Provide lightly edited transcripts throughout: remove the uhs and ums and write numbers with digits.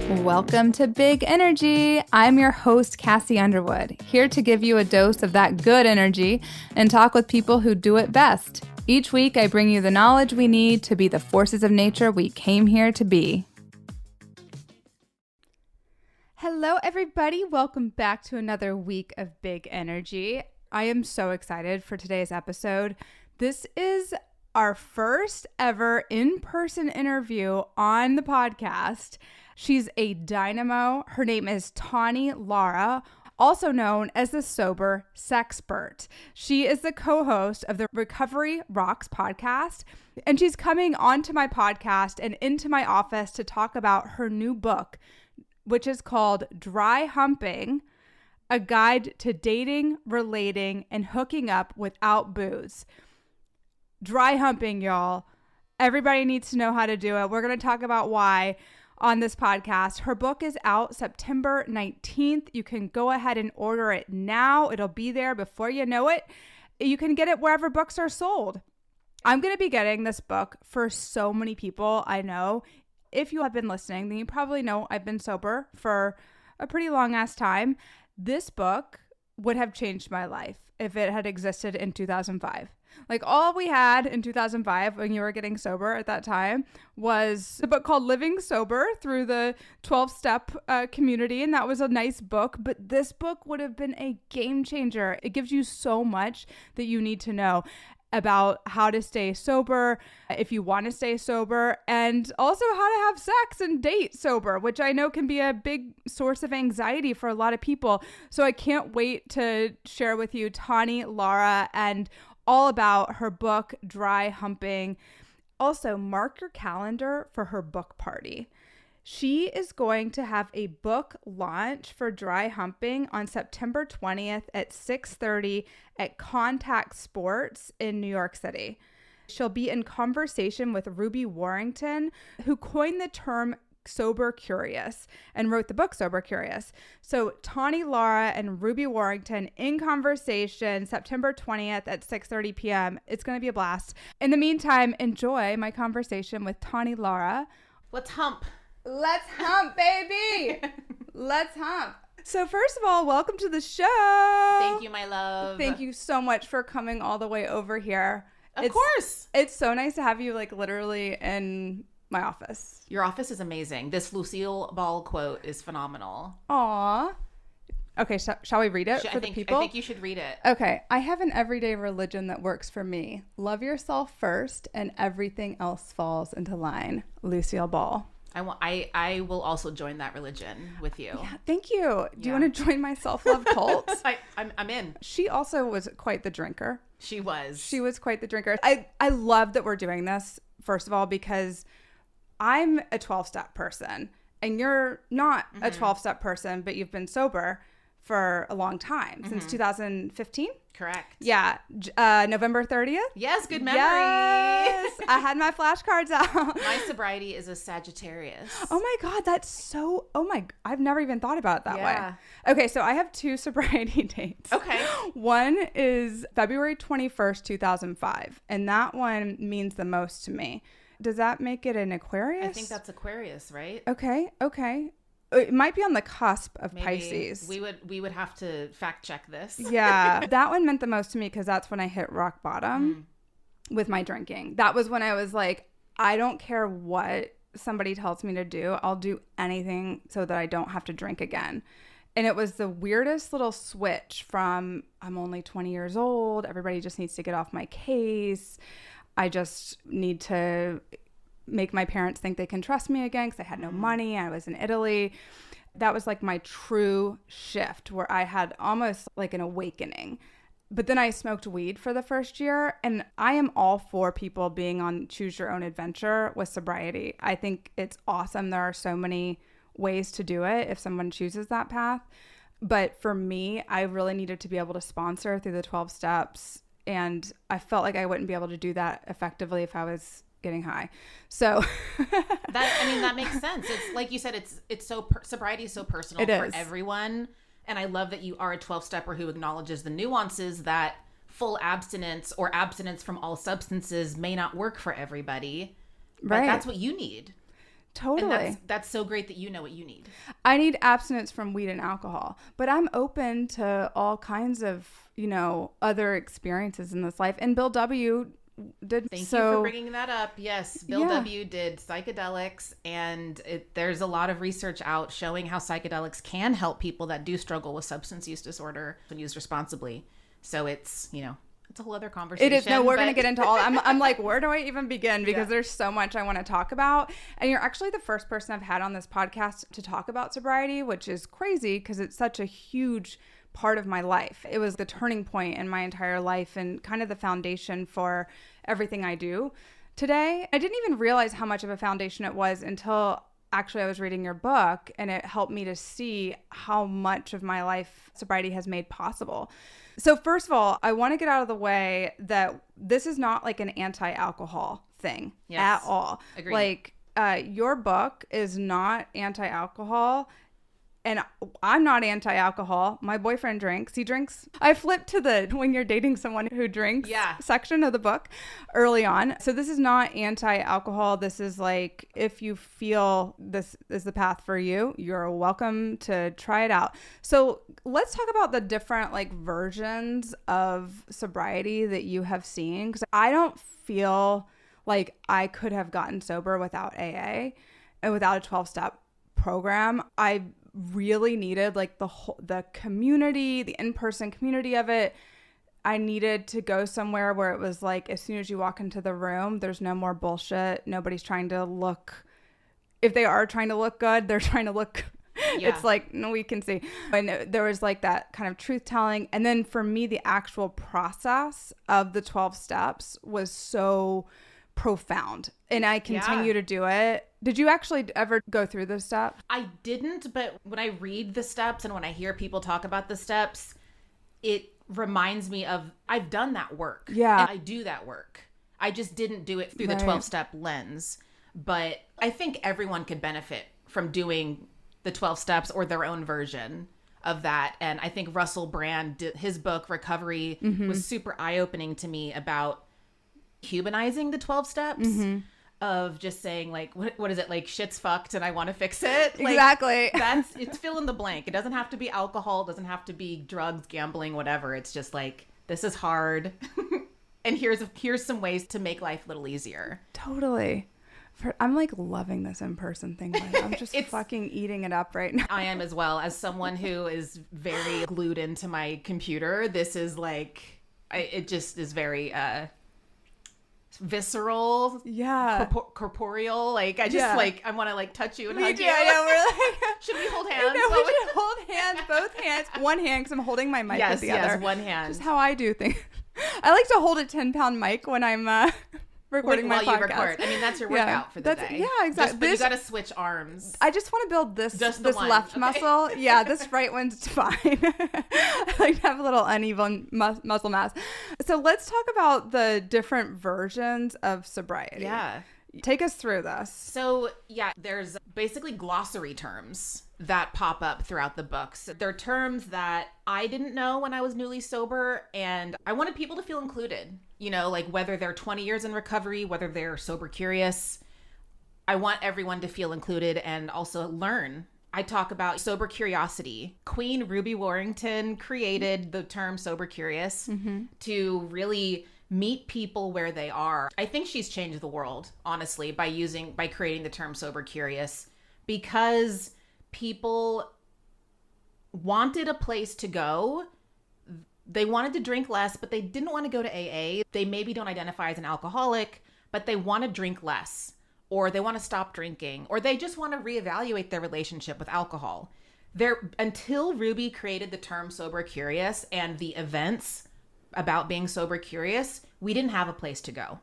Welcome to Big Energy. I'm your host, Kassi Underwood, here to give you a dose of that good energy and talk with people who do it best. Each week, I bring you the knowledge we need to be the forces of nature we came here to be. Hello, everybody. Welcome back to another week of Big Energy. I am so excited for today's episode. This is our first ever in-person interview on the podcast. She's a dynamo. Her name is Tawny Lara, also known as the Sober Sexpert. She is the co-host of the Recovery Rocks podcast, and she's coming onto my podcast and into my office to talk about her new book, which is called Dry Humping, a guide to dating, relating, and hooking up without booze. Dry humping, y'all. Everybody needs to know how to do it. We're going to talk about why on this podcast. Her book is out September 19th. You can go ahead and order it now. It'll be there before you know it. You can get it wherever books are sold. I'm going to be getting this book for so many people I know. If you have been listening, then you probably know I've been sober for a pretty long ass time. This book would have changed my life if it had existed in 2005. Like, all we had in 2005 when you were getting sober at that time was a book called Living Sober through the 12-step community. And that was a nice book. But this book would have been a game changer. It gives you so much that you need to know about how to stay sober, if you want to stay sober, and also how to have sex and date sober, which I know can be a big source of anxiety for a lot of people. So I can't wait to share with you Tawny Lara and all about her book, Dry Humping. Also, mark your calendar for her book party. She is going to have a book launch for Dry Humping on September 20th at 6:30 at Contact Sports in New York City. She'll be in conversation with Ruby Warrington, who coined the term Sober Curious and wrote the book Sober Curious. So Tawny Lara and Ruby Warrington in conversation September 20th at 6:30 p.m. It's going to be a blast. In the meantime, enjoy my conversation with Tawny Lara. Let's hump. Let's hump, baby. Let's hump. So first of all, welcome to the show. Thank you, my love. Thank you so much for coming all the way over here. Of course. It's so nice to have you, like, literally in my office. Your office is amazing. This Lucille Ball quote is phenomenal. Aw. Okay, shall we read it for the people? I think you should read it. Okay. I have an everyday religion that works for me. Love yourself first and everything else falls into line. Lucille Ball. I will also join that religion with you. Yeah, thank you. Do you want to join my self-love cult? I'm in. She also was quite the drinker. She was quite the drinker. I love that we're doing this, first of all, because I'm a 12-step person and you're not a 12-step person, but you've been sober for a long time, since 2015. Correct. Yeah. November 30th. Yes. Good memory. Yes. I had my flashcards out. My sobriety is a Sagittarius. Oh my God. That's so, I've never even thought about it that Yeah. way. Okay. So I have two sobriety dates. Okay. One is February 21st, 2005. And that one means the most to me. Does that make it an Aquarius? I think that's Aquarius, right? Okay. It might be on the cusp of Maybe. Pisces. We would have to fact check this. Yeah. That one meant the most to me because that's when I hit rock bottom with my drinking. That was when I was like, I don't care what somebody tells me to do. I'll do anything so that I don't have to drink again. And it was the weirdest little switch from I'm only 20 years old. Everybody just needs to get off my case. I just need to make my parents think they can trust me again because I had no money. I was in Italy. That was like my true shift where I had almost like an awakening. But then I smoked weed for the first year, and I am all for people being on choose your own adventure with sobriety. I think it's awesome. There are so many ways to do it if someone chooses that path. But for me, I really needed to be able to sponsor through the 12 steps. And I felt like I wouldn't be able to do that effectively if I was getting high. So that makes sense. It's like you said, sobriety is so personal for everyone. And I love that you are a 12-stepper who acknowledges the nuances that full abstinence or abstinence from all substances may not work for everybody. But that's what you need. Totally. And that's so great that you know what you need. I need abstinence from weed and alcohol, but I'm open to all kinds of, other experiences in this life. And Bill W. did. Thank you for bringing that up. Yes, Bill W. did psychedelics, and there's a lot of research out showing how psychedelics can help people that do struggle with substance use disorder when used responsibly. So it's, it's a whole other conversation. It is. No, we're going to get into all. I'm like, where do I even begin? Because there's so much I want to talk about. And you're actually the first person I've had on this podcast to talk about sobriety, which is crazy because it's such a huge part of my life. It was the turning point in my entire life and kind of the foundation for everything I do today. I didn't even realize how much of a foundation it was until actually I was reading your book, and it helped me to see how much of my life sobriety has made possible. So first of all, I want to get out of the way that this is not like an anti-alcohol thing at all. Agreed. Like your book is not anti-alcohol, and I'm not anti-alcohol. My boyfriend drinks. He drinks. I flipped to the when you're dating someone who drinks section of the book early on. So this is not anti-alcohol. This is like, if you feel this is the path for you, you're welcome to try it out. So let's talk about the different like versions of sobriety that you have seen. Because I don't feel like I could have gotten sober without AA and without a 12-step program. I really needed like the community, the in-person community of it. I needed to go somewhere where it was like, as soon as you walk into the room, there's no more bullshit. Nobody's trying to look, if they are trying to look good, they're trying to look it's like, no, we can see. And there was like that kind of truth telling. And then for me, the actual process of the 12 steps was so profound, and I continue to do it. Did you actually ever go through those steps? I didn't, but when I read the steps and when I hear people talk about the steps, it reminds me of, I've done that work. Yeah. And I do that work. I just didn't do it through the 12-step lens. But I think everyone could benefit from doing the 12 steps or their own version of that. And I think Russell Brand, his book, Recovery, was super eye-opening to me about humanizing the 12 steps of just saying like, what is it? Like, shit's fucked and I want to fix it. Like, exactly. It's fill in the blank. It doesn't have to be alcohol. It doesn't have to be drugs, gambling, whatever. It's just like, this is hard. And here's some ways to make life a little easier. Totally. I'm like loving this in-person thing. Like, I'm just fucking eating it up right now. I am as well. As someone who is very glued into my computer, this is like, it just is very visceral, corporeal. Like, I just like, I want to like touch you and hug you. Yeah, we're like, should we hold hands? No, we should hold hands, both hands. One hand, because I'm holding my mic with the other. Yes, one hand. Just how I do things. I like to hold a 10-pound mic when I'm recording my podcast. While you record. I mean, that's your workout for the day. Yeah, exactly. But you got to switch arms. I just want to build this left muscle. Yeah, this right one's fine. I like to have a little uneven muscle mass. So let's talk about the different versions of sobriety. Yeah. Take us through this. So, there's basically glossary terms that pop up throughout the books. They're terms that I didn't know when I was newly sober, and I wanted people to feel included. You know, like whether they're 20 years in recovery, whether they're sober curious, I want everyone to feel included and also learn. I talk about sober curiosity. Queen Ruby Warrington created the term sober curious to really meet people where they are. I think she's changed the world, honestly, by creating the term sober curious, because people wanted a place to go. They wanted to drink less, but they didn't want to go to AA. They maybe don't identify as an alcoholic, but they want to drink less, or they want to stop drinking, or they just want to reevaluate their relationship with alcohol. Until Ruby created the term sober curious and the events about being sober curious, we didn't have a place to go.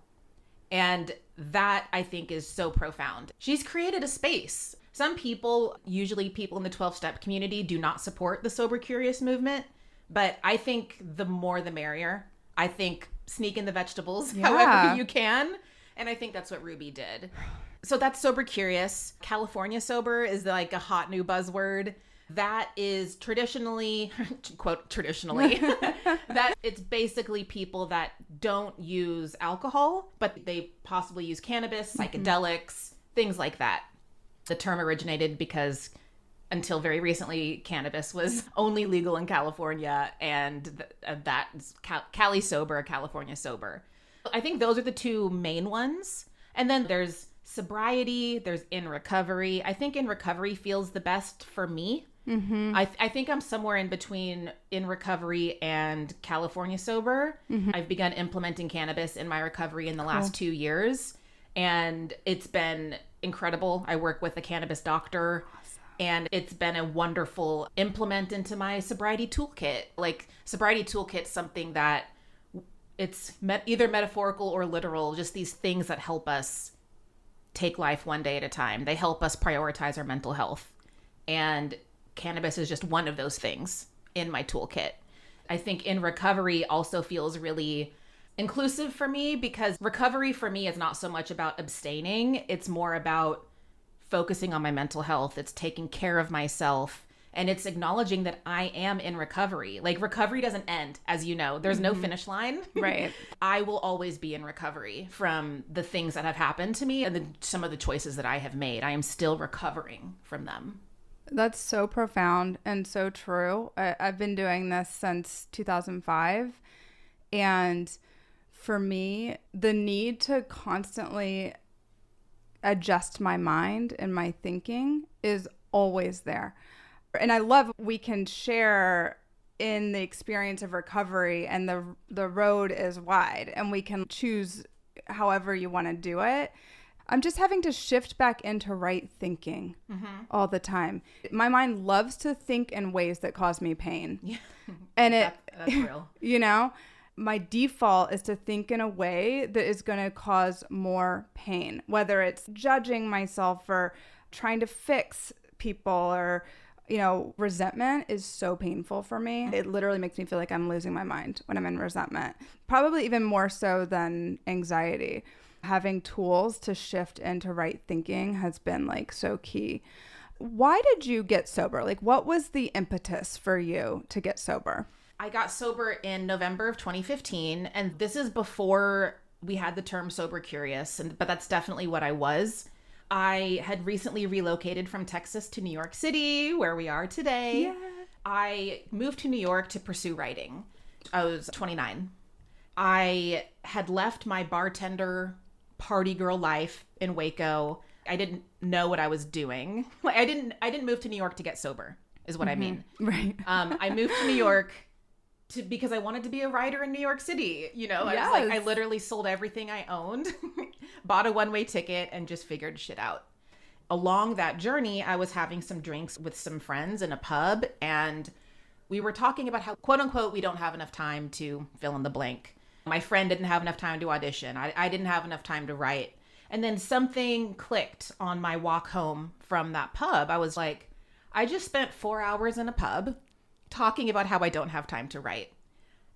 And that, I think, is so profound. She's created a space. Some people, usually people in the 12-step community, do not support the sober curious movement. But I think the more the merrier. I think sneak in the vegetables however you can. And I think that's what Ruby did. So that's sober curious. California sober is like a hot new buzzword. That is traditionally, quote, traditionally, that it's basically people that don't use alcohol, but they possibly use cannabis, psychedelics, things like that. The term originated because until very recently, cannabis was only legal in California, and that's Cali sober, California sober. I think those are the two main ones. And then there's sobriety, there's in recovery. I think in recovery feels the best for me. Mm-hmm. I think I'm somewhere in between in recovery and California sober. Mm-hmm. I've begun implementing cannabis in my recovery in the last 2 years, and it's been incredible. I work with a cannabis doctor. Awesome. And it's been a wonderful implement into my sobriety toolkit. Like, sobriety toolkit's something that it's either metaphorical or literal, just these things that help us take life one day at a time. They help us prioritize our mental health. And cannabis is just one of those things in my toolkit. I think in recovery also feels really inclusive for me, because recovery for me is not so much about abstaining. It's more about focusing on my mental health. It's taking care of myself, and it's acknowledging that I am in recovery. Like, recovery doesn't end, as you know. There's no finish line. Right. I will always be in recovery from the things that have happened to me and some of the choices that I have made. I am still recovering from them. That's so profound and so true. I've been doing this since 2005. And for me, the need to constantly adjust my mind and my thinking is always there. And I love we can share in the experience of recovery, and the road is wide and we can choose however you want to do it. I'm just having to shift back into right thinking all the time. My mind loves to think in ways that cause me pain. Yeah. And that's real. You know, my default is to think in a way that is going to cause more pain, whether it's judging myself or trying to fix people, or, you know, resentment is so painful for me. It literally makes me feel like I'm losing my mind when I'm in resentment, probably even more so than anxiety. Having tools to shift into right thinking has been like so key. Why did you get sober? Like, what was the impetus for you to get sober? I got sober in November of 2015, and this is before we had the term sober curious, but that's definitely what I was. I had recently relocated from Texas to New York City, where we are today. Yeah. I moved to New York to pursue writing. I was 29. I had left my bartender party girl life in Waco. I didn't know what I was doing. Like, I didn't move to New York to get sober, is what I mean. Right. I moved to New York because I wanted to be a writer in New York City. You know, Yes. I was like, I literally sold everything I owned, bought a one-way ticket, and just figured shit out. Along that journey, I was having some drinks with some friends in a pub, and we were talking about how, quote unquote, we don't have enough time to fill in the blank. My friend didn't have enough time to audition. I didn't have enough time to write. And then something clicked on my walk home from that pub. I was like, I just spent 4 hours in a pub talking about how I don't have time to write.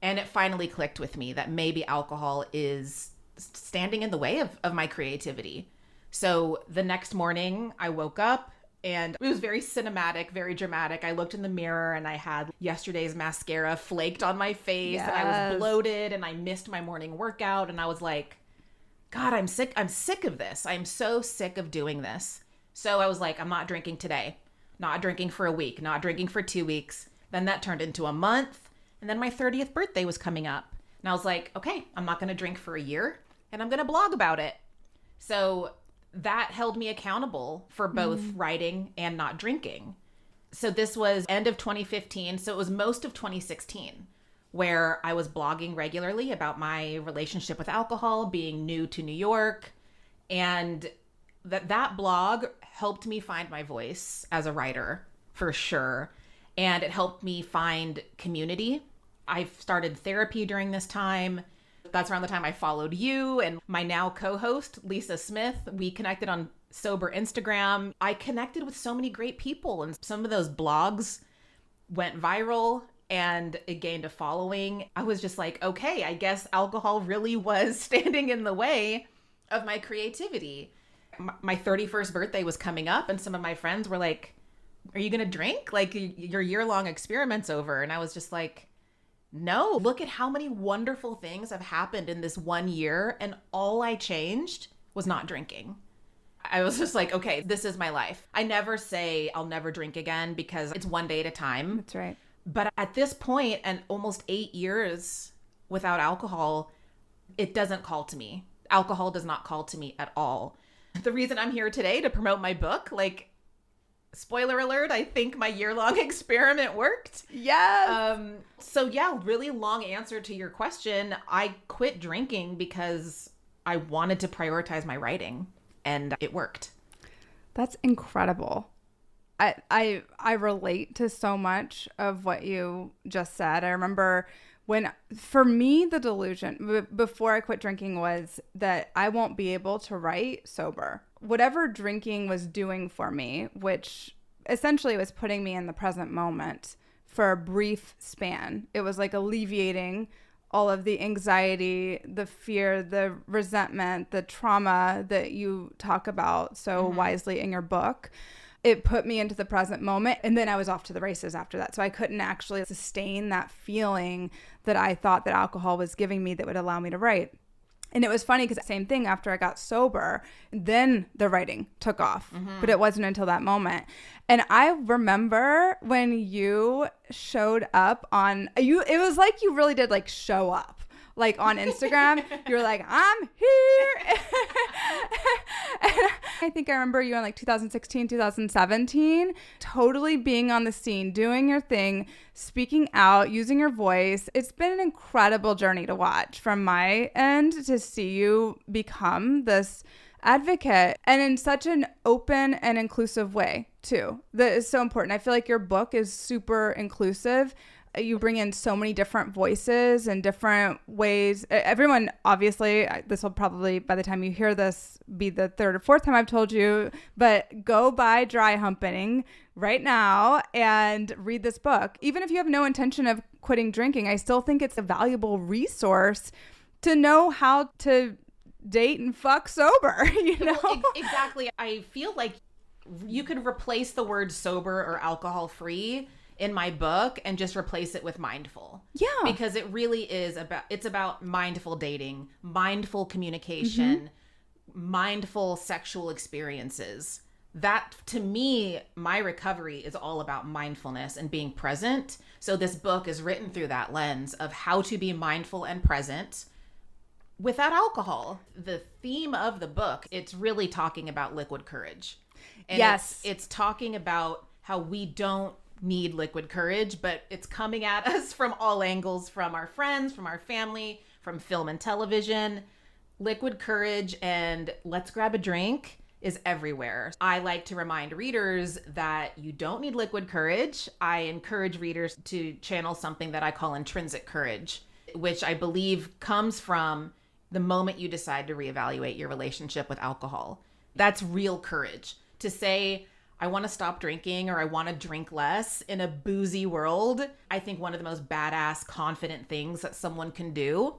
And it finally clicked with me that maybe alcohol is standing in the way of my creativity. So the next morning I woke up, and it was very cinematic, very dramatic. I looked in the mirror and I had yesterday's mascara flaked on my face. Yes. And I was bloated and I missed my morning workout. And I was like, God, I'm sick. I'm sick of this. I'm so sick of doing this. So I was like, I'm not drinking today. Not drinking for a week. Not drinking for 2 weeks. Then that turned into a month. And then my 30th birthday was coming up. And I was like, okay, I'm not going to drink for a year. And I'm going to blog about it. So that held me accountable for both writing and not drinking. So this was end of 2015. So it was most of 2016 where I was blogging regularly about my relationship with alcohol, being new to New York. And that blog helped me find my voice as a writer, for sure. And it helped me find community. I started therapy during this time. That's around the time I followed you and my now co-host, Lisa Smith. We connected on Sober Instagram. I connected with so many great people, and some of those blogs went viral and it gained a following. I was just like, okay, I guess alcohol really was standing in the way of my creativity. My 31st birthday was coming up, and some of my friends were like, are you going to drink? Like, your year-long experiment's over. And I was just like, no, look at how many wonderful things have happened in this 1 year, and all I changed was not drinking. I was just like, okay, this is my life. I never say I'll never drink again because it's one day at a time. That's right. But at this point, and almost 8 years without alcohol, it doesn't call to me. Alcohol does not call to me at all. The reason I'm here today to promote my book, like, spoiler alert, I think my year-long experiment worked. Yes. So yeah, really long answer to your question. I quit drinking because I wanted to prioritize my writing, and it worked. That's incredible. I relate to so much of what you just said. I remember when, for me, the delusion before I quit drinking was that I won't be able to write sober. Whatever drinking was doing for me, which essentially was putting me in the present moment for a brief span. It was like alleviating all of the anxiety, the fear, the resentment, the trauma that you talk about so wisely in your book. It put me into the present moment, and then I was off to the races after that. So I couldn't actually sustain that feeling that I thought that alcohol was giving me that would allow me to write. And it was funny because same thing after I got sober, then the writing took off, but it wasn't until that moment. And I remember when you showed up on you, it was like you really did like show up. Like on Instagram, you were like, I'm here. And I think I remember you in like 2016, 2017, totally being on the scene, doing your thing, speaking out, using your voice. It's been an incredible journey to watch from my end to see you become this advocate, and in such an open and inclusive way too. That is so important. I feel like your book is super inclusive. You bring in so many different voices and different ways. Everyone, obviously, this will probably, by the time you hear this, be the third or fourth time I've told you, but go buy Dry Humping right now and read this book. Even if you have no intention of quitting drinking, I still think it's a valuable resource to know how to date and fuck sober, you know? Well, exactly. I feel like you could replace the word sober or alcohol free in my book and just replace it with mindful. Yeah. Because it really is about mindful dating, mindful communication, mindful sexual experiences. That, to me, my recovery is all about mindfulness and being present. So this book is written through that lens of how to be mindful and present without alcohol. The theme of the book, it's really talking about liquid courage. And yes. It's talking about how we don't need liquid courage, but it's coming at us from all angles, from our friends, from our family, from film and television. Liquid courage and let's grab a drink is everywhere. I like to remind readers that you don't need liquid courage. I encourage readers to channel something that I call intrinsic courage, which I believe comes from the moment you decide to reevaluate your relationship with alcohol. That's real courage. To say, I want to stop drinking or I want to drink less in a boozy world. I think one of the most badass, confident things that someone can do,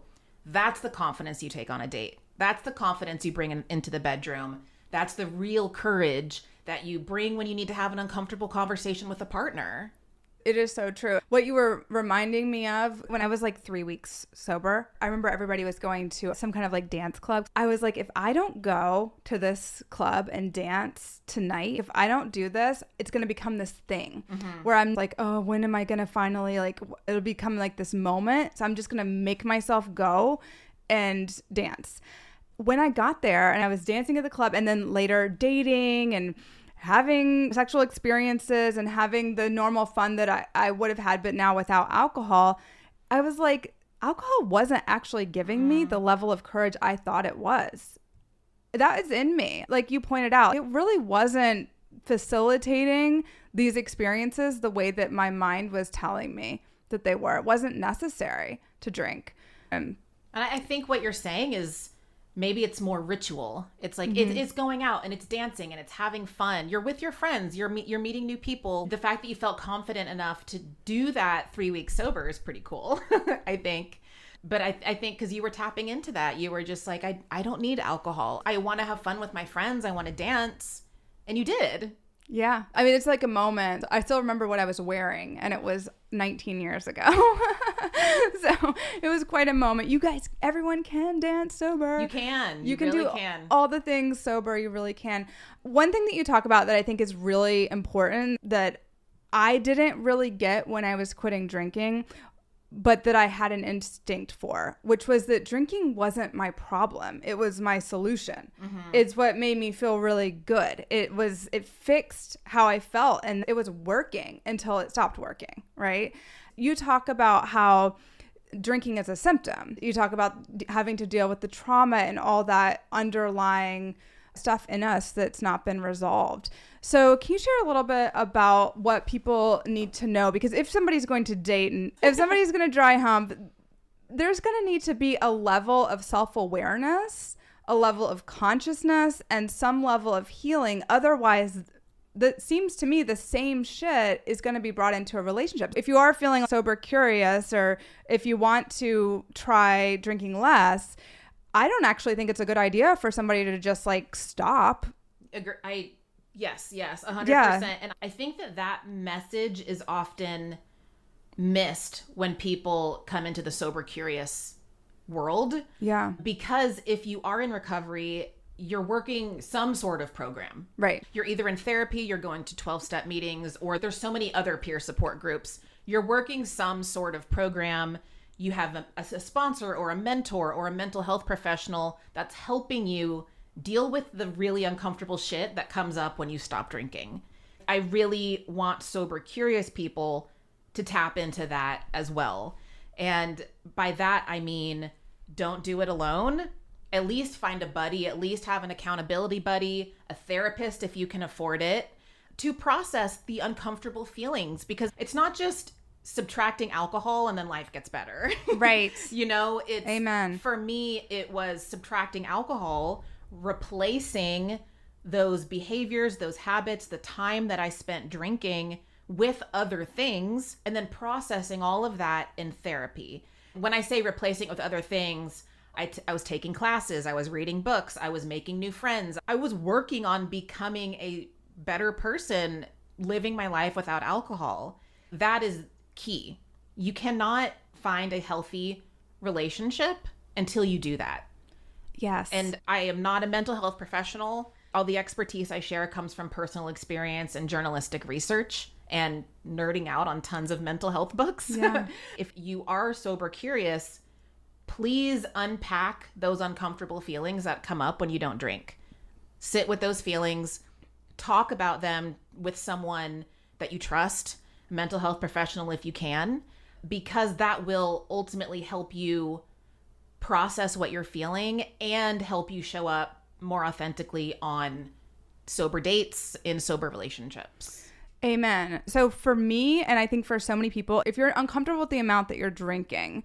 that's the confidence you take on a date. That's the confidence you bring into the bedroom. That's the real courage that you bring when you need to have an uncomfortable conversation with a partner. It is so true. What you were reminding me of when I was like 3 weeks sober, I remember everybody was going to some kind of like dance club. I was like, if I don't go to this club and dance tonight, if I don't do this, it's going to become this thing where I'm like, oh, when am I going to finally, like, it'll become like this moment. So I'm just going to make myself go and dance. When I got there and I was dancing at the club and then later dating and having sexual experiences and having the normal fun that I would have had, but now without alcohol, I was like, alcohol wasn't actually giving me the level of courage I thought it was. That is in me. Like you pointed out, it really wasn't facilitating these experiences the way that my mind was telling me that they were. It wasn't necessary to drink. And I think what you're saying is, maybe it's more ritual. It's like it's going out and it's dancing and it's having fun. You're with your friends. You're meeting new people. The fact that you felt confident enough to do that 3 weeks sober is pretty cool, I think. But I think because you were tapping into that, you were just like, I don't need alcohol. I want to have fun with my friends. I want to dance. And you did. Yeah. I mean, it's like a moment. I still remember what I was wearing, and it was 19 years ago. So it was quite a moment. You guys, everyone can dance sober. You can. You can really do can. all the things sober. You really can. One thing that you talk about that I think is really important that I didn't really get when I was quitting drinking, but that I had an instinct for, which was that drinking wasn't my problem. It was my solution. Mm-hmm. It's what made me feel really good. It fixed how I felt, and it was working until it stopped working, right? You talk about how drinking is a symptom. You talk about having to deal with the trauma and all that underlying stuff in us that's not been resolved. So can you share a little bit about what people need to know? Because if somebody's going to date and if somebody's going to dry hump, there's going to need to be a level of self-awareness, a level of consciousness, and some level of healing. Otherwise, that seems to me the same shit is going to be brought into a relationship. If you are feeling sober curious, or if you want to try drinking less, I don't actually think it's a good idea for somebody to just like stop. Yes, 100%. Yeah. And I think that message is often missed when people come into the sober curious world. Yeah. Because if you are in recovery, you're working some sort of program. Right. You're either in therapy, you're going to 12-step meetings, or there's so many other peer support groups. You're working some sort of program. You have a sponsor or a mentor or a mental health professional that's helping you deal with the really uncomfortable shit that comes up when you stop drinking. I really want sober curious people to tap into that as well. And by that, I mean, don't do it alone. At least find a buddy, at least have an accountability buddy, a therapist if you can afford it, to process the uncomfortable feelings, because it's not just subtracting alcohol and then life gets better. Right. It's Amen. For me, it was subtracting alcohol, replacing those behaviors, those habits, the time that I spent drinking with other things, and then processing all of that in therapy. When I say replacing it with other things, I was taking classes, I was reading books, I was making new friends. I was working on becoming a better person, living my life without alcohol. That is key. You cannot find a healthy relationship until you do that. Yes. And I am not a mental health professional. All the expertise I share comes from personal experience and journalistic research and nerding out on tons of mental health books. Yeah. If you are sober curious, please unpack those uncomfortable feelings that come up when you don't drink. Sit with those feelings, talk about them with someone that you trust, mental health professional if you can, because that will ultimately help you process what you're feeling and help you show up more authentically on sober dates, in sober relationships. Amen. So for me, and I think for so many people, if you're uncomfortable with the amount that you're drinking,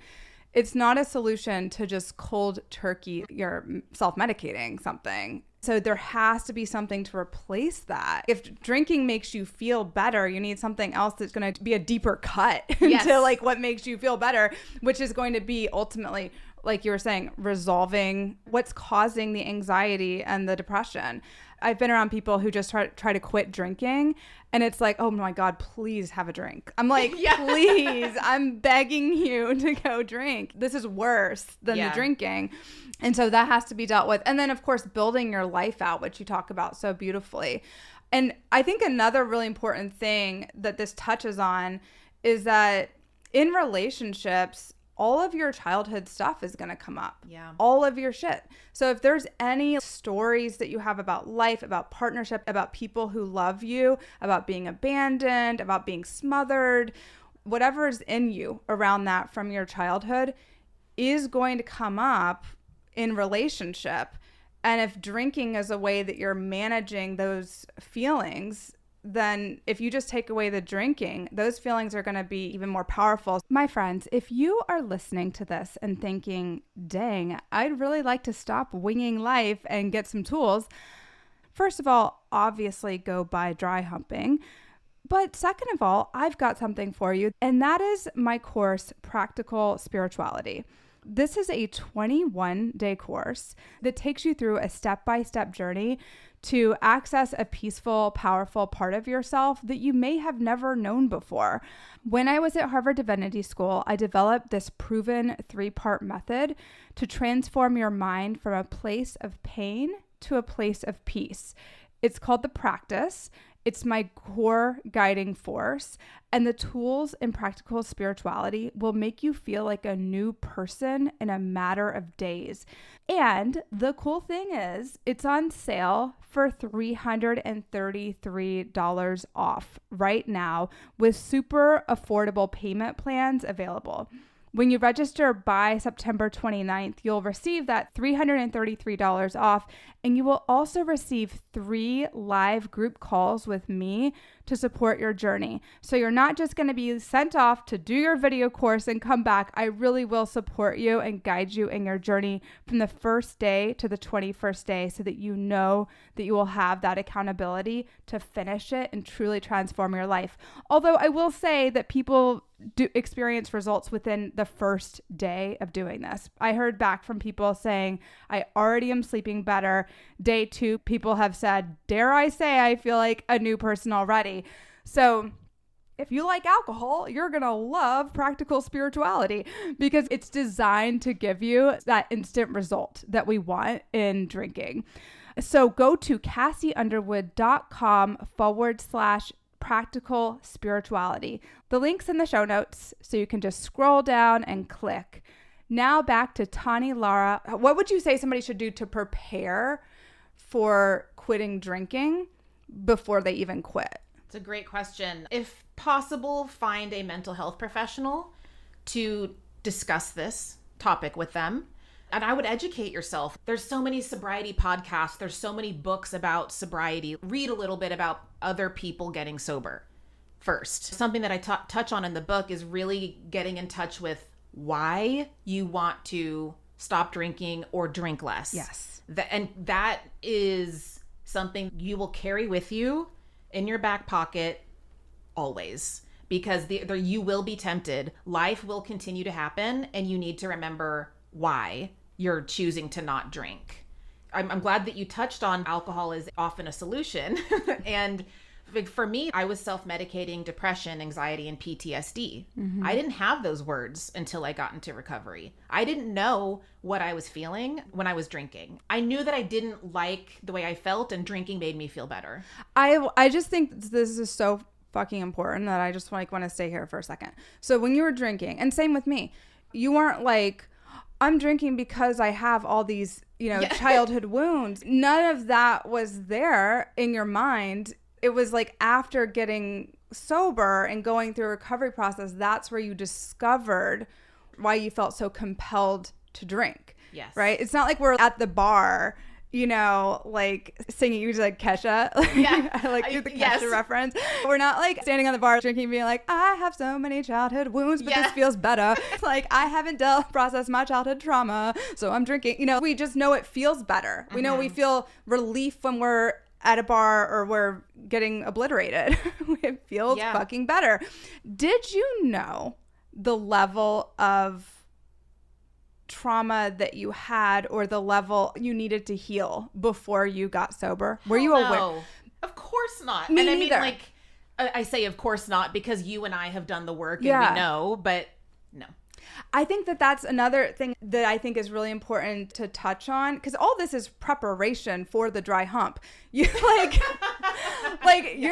it's not a solution to just cold turkey, you're self-medicating something. So there has to be something to replace that. If drinking makes you feel better, you need something else that's going to be a deeper cut into like what makes you feel better, which is going to be ultimately, like you were saying, resolving what's causing the anxiety and the depression. I've been around people who just try to quit drinking, and it's like, oh my God, please have a drink. I'm like, please, I'm begging you to go drink. This is worse than the drinking. And so that has to be dealt with. And then, of course, building your life out, which you talk about so beautifully. And I think another really important thing that this touches on is that in relationships, all of your childhood stuff is going to come up. Yeah. All of your shit. So if there's any stories that you have about life, about partnership, about people who love you, about being abandoned, about being smothered, whatever is in you around that from your childhood is going to come up in relationship. And if drinking is a way that you're managing those feelings, then if you just take away the drinking, those feelings are going to be even more powerful. My friends, if you are listening to this and thinking, dang, I'd really like to stop winging life and get some tools, first of all, obviously go buy Dry Humping. But second of all, I've got something for you, and that is my course, Practical Spirituality. This is a 21-day course that takes you through a step-by-step journey to access a peaceful, powerful part of yourself that you may have never known before. When I was at Harvard Divinity School, I developed this proven 3-part method to transform your mind from a place of pain to a place of peace. It's called the practice. It's my core guiding force, and the tools in practical spirituality will make you feel like a new person in a matter of days. And the cool thing is, it's on sale for $333 off right now with super affordable payment plans available. When you register by September 29th, you'll receive that $333 off, and you will also receive 3 live group calls with me to support your journey. So you're not just going to be sent off to do your video course and come back. I really will support you and guide you in your journey from the first day to the 21st day so that you know that you will have that accountability to finish it and truly transform your life. Although I will say that people do experience results within the first day of doing this. I heard back from people saying, I already am sleeping better. Day 2, people have said, dare I say, I feel like a new person already. So if you like alcohol, you're going to love practical spirituality because it's designed to give you that instant result that we want in drinking. So go to CassieUnderwood.com/practical spirituality. The link's in the show notes, so you can just scroll down and click. Now back to Tawny Lara. What would you say somebody should do to prepare for quitting drinking before they even quit? It's a great question. If possible, find a mental health professional to discuss this topic with them. And I would educate yourself. There's so many sobriety podcasts. There's so many books about sobriety. Read a little bit about other people getting sober first. Something that I touch on in the book is really getting in touch with why you want to stop drinking or drink less. Yes. And that is something you will carry with you in your back pocket always, because you will be tempted. Life will continue to happen, and you need to remember why you're choosing to not drink. I'm glad that you touched on alcohol is often a solution. And for me, I was self-medicating depression, anxiety, and PTSD. Mm-hmm. I didn't have those words until I got into recovery. I didn't know what I was feeling when I was drinking. I knew that I didn't like the way I felt, and drinking made me feel better. I just think this is so fucking important that I just want to stay here for a second. So when you were drinking, and same with me, you weren't like, I'm drinking because I have all these, childhood wounds. None of that was there in your mind. It was like after getting sober and going through a recovery process, that's where you discovered why you felt so compelled to drink. Yes. Right? It's not like we're at the bar, like singing, you like Kesha. Yeah. I like the Kesha reference. We're not like standing on the bar drinking, being like, I have so many childhood wounds, but this feels better. Like, I haven't processed my childhood trauma, so I'm drinking. We just know it feels better. We know we feel relief when we're at a bar or we're getting obliterated. It feels fucking better. Did you know the level of trauma that you had or the level you needed to heal before you got sober? Were you aware? No, of course not. Me and I neither. mean, like, I say of course not because you and I have done the work and we know, but no. I think that that's another thing that I think is really important to touch on, because all this is preparation for the dry hump. You your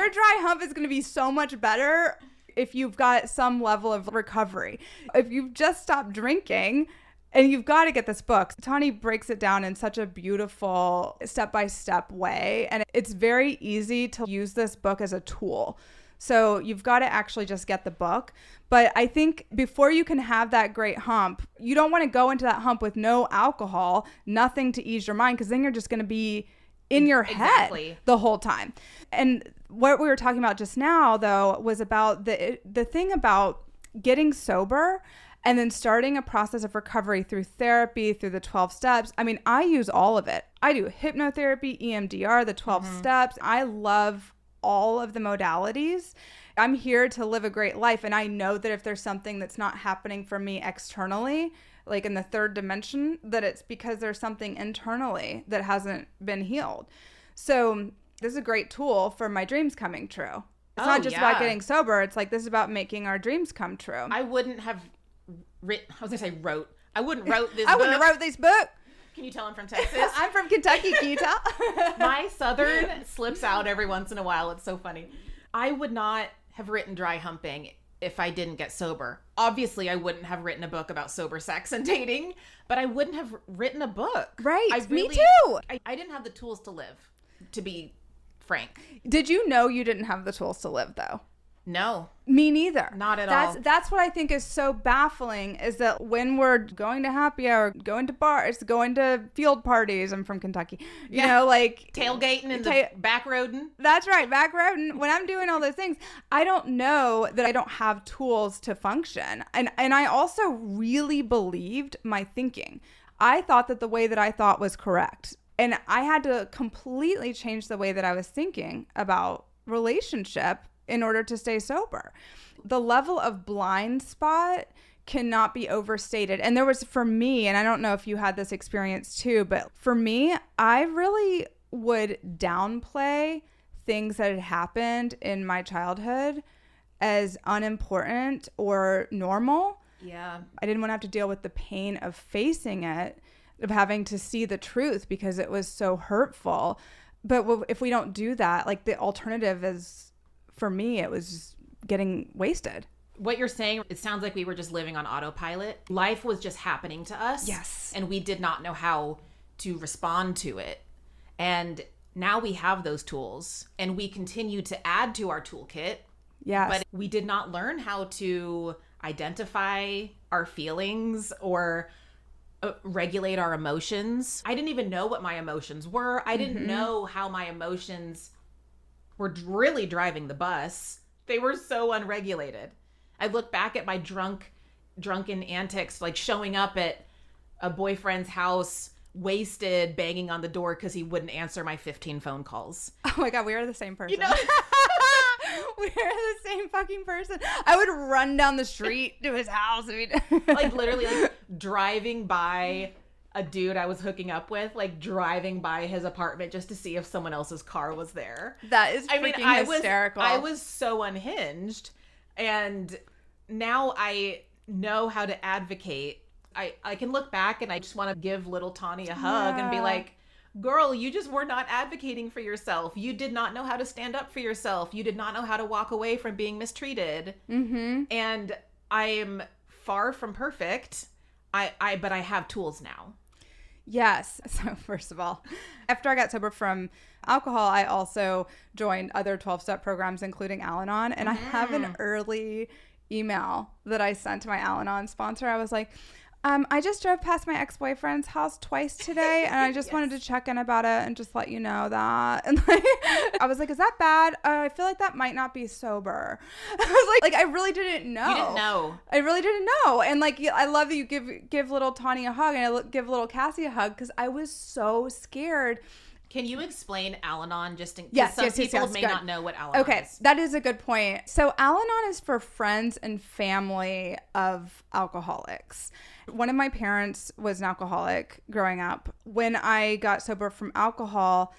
dry hump is going to be so much better if you've got some level of recovery. If you've just stopped drinking, and you've got to get this book. Tawny breaks it down in such a beautiful step-by-step way, and it's very easy to use this book as a tool. So you've got to actually just get the book. But I think before you can have that great hump, you don't want to go into that hump with no alcohol, nothing to ease your mind, because then you're just going to be in your head the whole time. And what we were talking about just now, though, was about the thing about getting sober and then starting a process of recovery through therapy, through the 12 steps. I mean, I use all of it. I do hypnotherapy, EMDR, the 12 steps. I love all of the modalities. I'm here to live a great life. And I know that if there's something that's not happening for me externally, like in the third dimension, that it's because there's something internally that hasn't been healed. So this is a great tool for my dreams coming true. It's not just about getting sober. It's like, this is about making our dreams come true. I wouldn't have written, I was going to say wrote. I wouldn't wrote this book. I wouldn't have wrote this book. Can you tell I'm from Texas? I'm from Kentucky. Can you tell? My Southern slips out every once in a while. It's so funny. I would not have written Dry Humping if I didn't get sober. Obviously, I wouldn't have written a book about sober sex and dating, but I wouldn't have written a book. Right. Me too. I didn't have the tools to live, to be frank. Did you know you didn't have the tools to live, though? No. Me neither. Not at all. That's what I think is so baffling, is that when we're going to happy hour, going to bars, going to field parties, I'm from Kentucky, you know, like tailgating in the back roading. That's right, back roading. When I'm doing all those things, I don't know that I don't have tools to function. And I also really believed my thinking. I thought that the way that I thought was correct. And I had to completely change the way that I was thinking about relationship in order to stay sober. The level of blind spot cannot be overstated. And there was, for me, and I don't know if you had this experience too, but for me, I really would downplay things that had happened in my childhood as unimportant or normal. Yeah. I didn't want to have to deal with the pain of facing it, of having to see the truth because it was so hurtful. But if we don't do that, like the alternative is, for me, it was getting wasted. What you're saying, it sounds like we were just living on autopilot. Life was just happening to us. Yes. And we did not know how to respond to it. And now we have those tools and we continue to add to our toolkit. Yes. But we did not learn how to identify our feelings or regulate our emotions. I didn't even know what my emotions were. I didn't know how my emotions were really driving the bus. They were so unregulated. I look back at my drunken antics, like showing up at a boyfriend's house, wasted, banging on the door because he wouldn't answer my 15 phone calls. Oh my God, we are the same person. You know? We are the same fucking person. I would run down the street to his house. Like literally like driving by a dude I was hooking up with, like driving by his apartment just to see if someone else's car was there. That is hysterical. I was so unhinged. And now I know how to advocate. I can look back and I just want to give little Tawny a hug and be like, girl, you just were not advocating for yourself. You did not know how to stand up for yourself. You did not know how to walk away from being mistreated. Mm-hmm. And I am far from perfect. But I have tools now. Yes. So first of all, after I got sober from alcohol, I also joined other 12-step programs, including Al-Anon. And I have an early email that I sent to my Al-Anon sponsor. I was like, I just drove past my ex-boyfriend's house twice today, and I just wanted to check in about it and just let you know that. And like, I was like, is that bad? I feel like that might not be sober. I was like I really didn't know. You didn't know. I really didn't know. And like, I love that you give little Tawny a hug, and I give little Kassi a hug, because I was so scared. Can you explain Al-Anon just in case some people may not know what Al-Anon is? Okay, that is a good point. So Al-Anon is for friends and family of alcoholics. One of my parents was an alcoholic growing up. When I got sober from alcohol,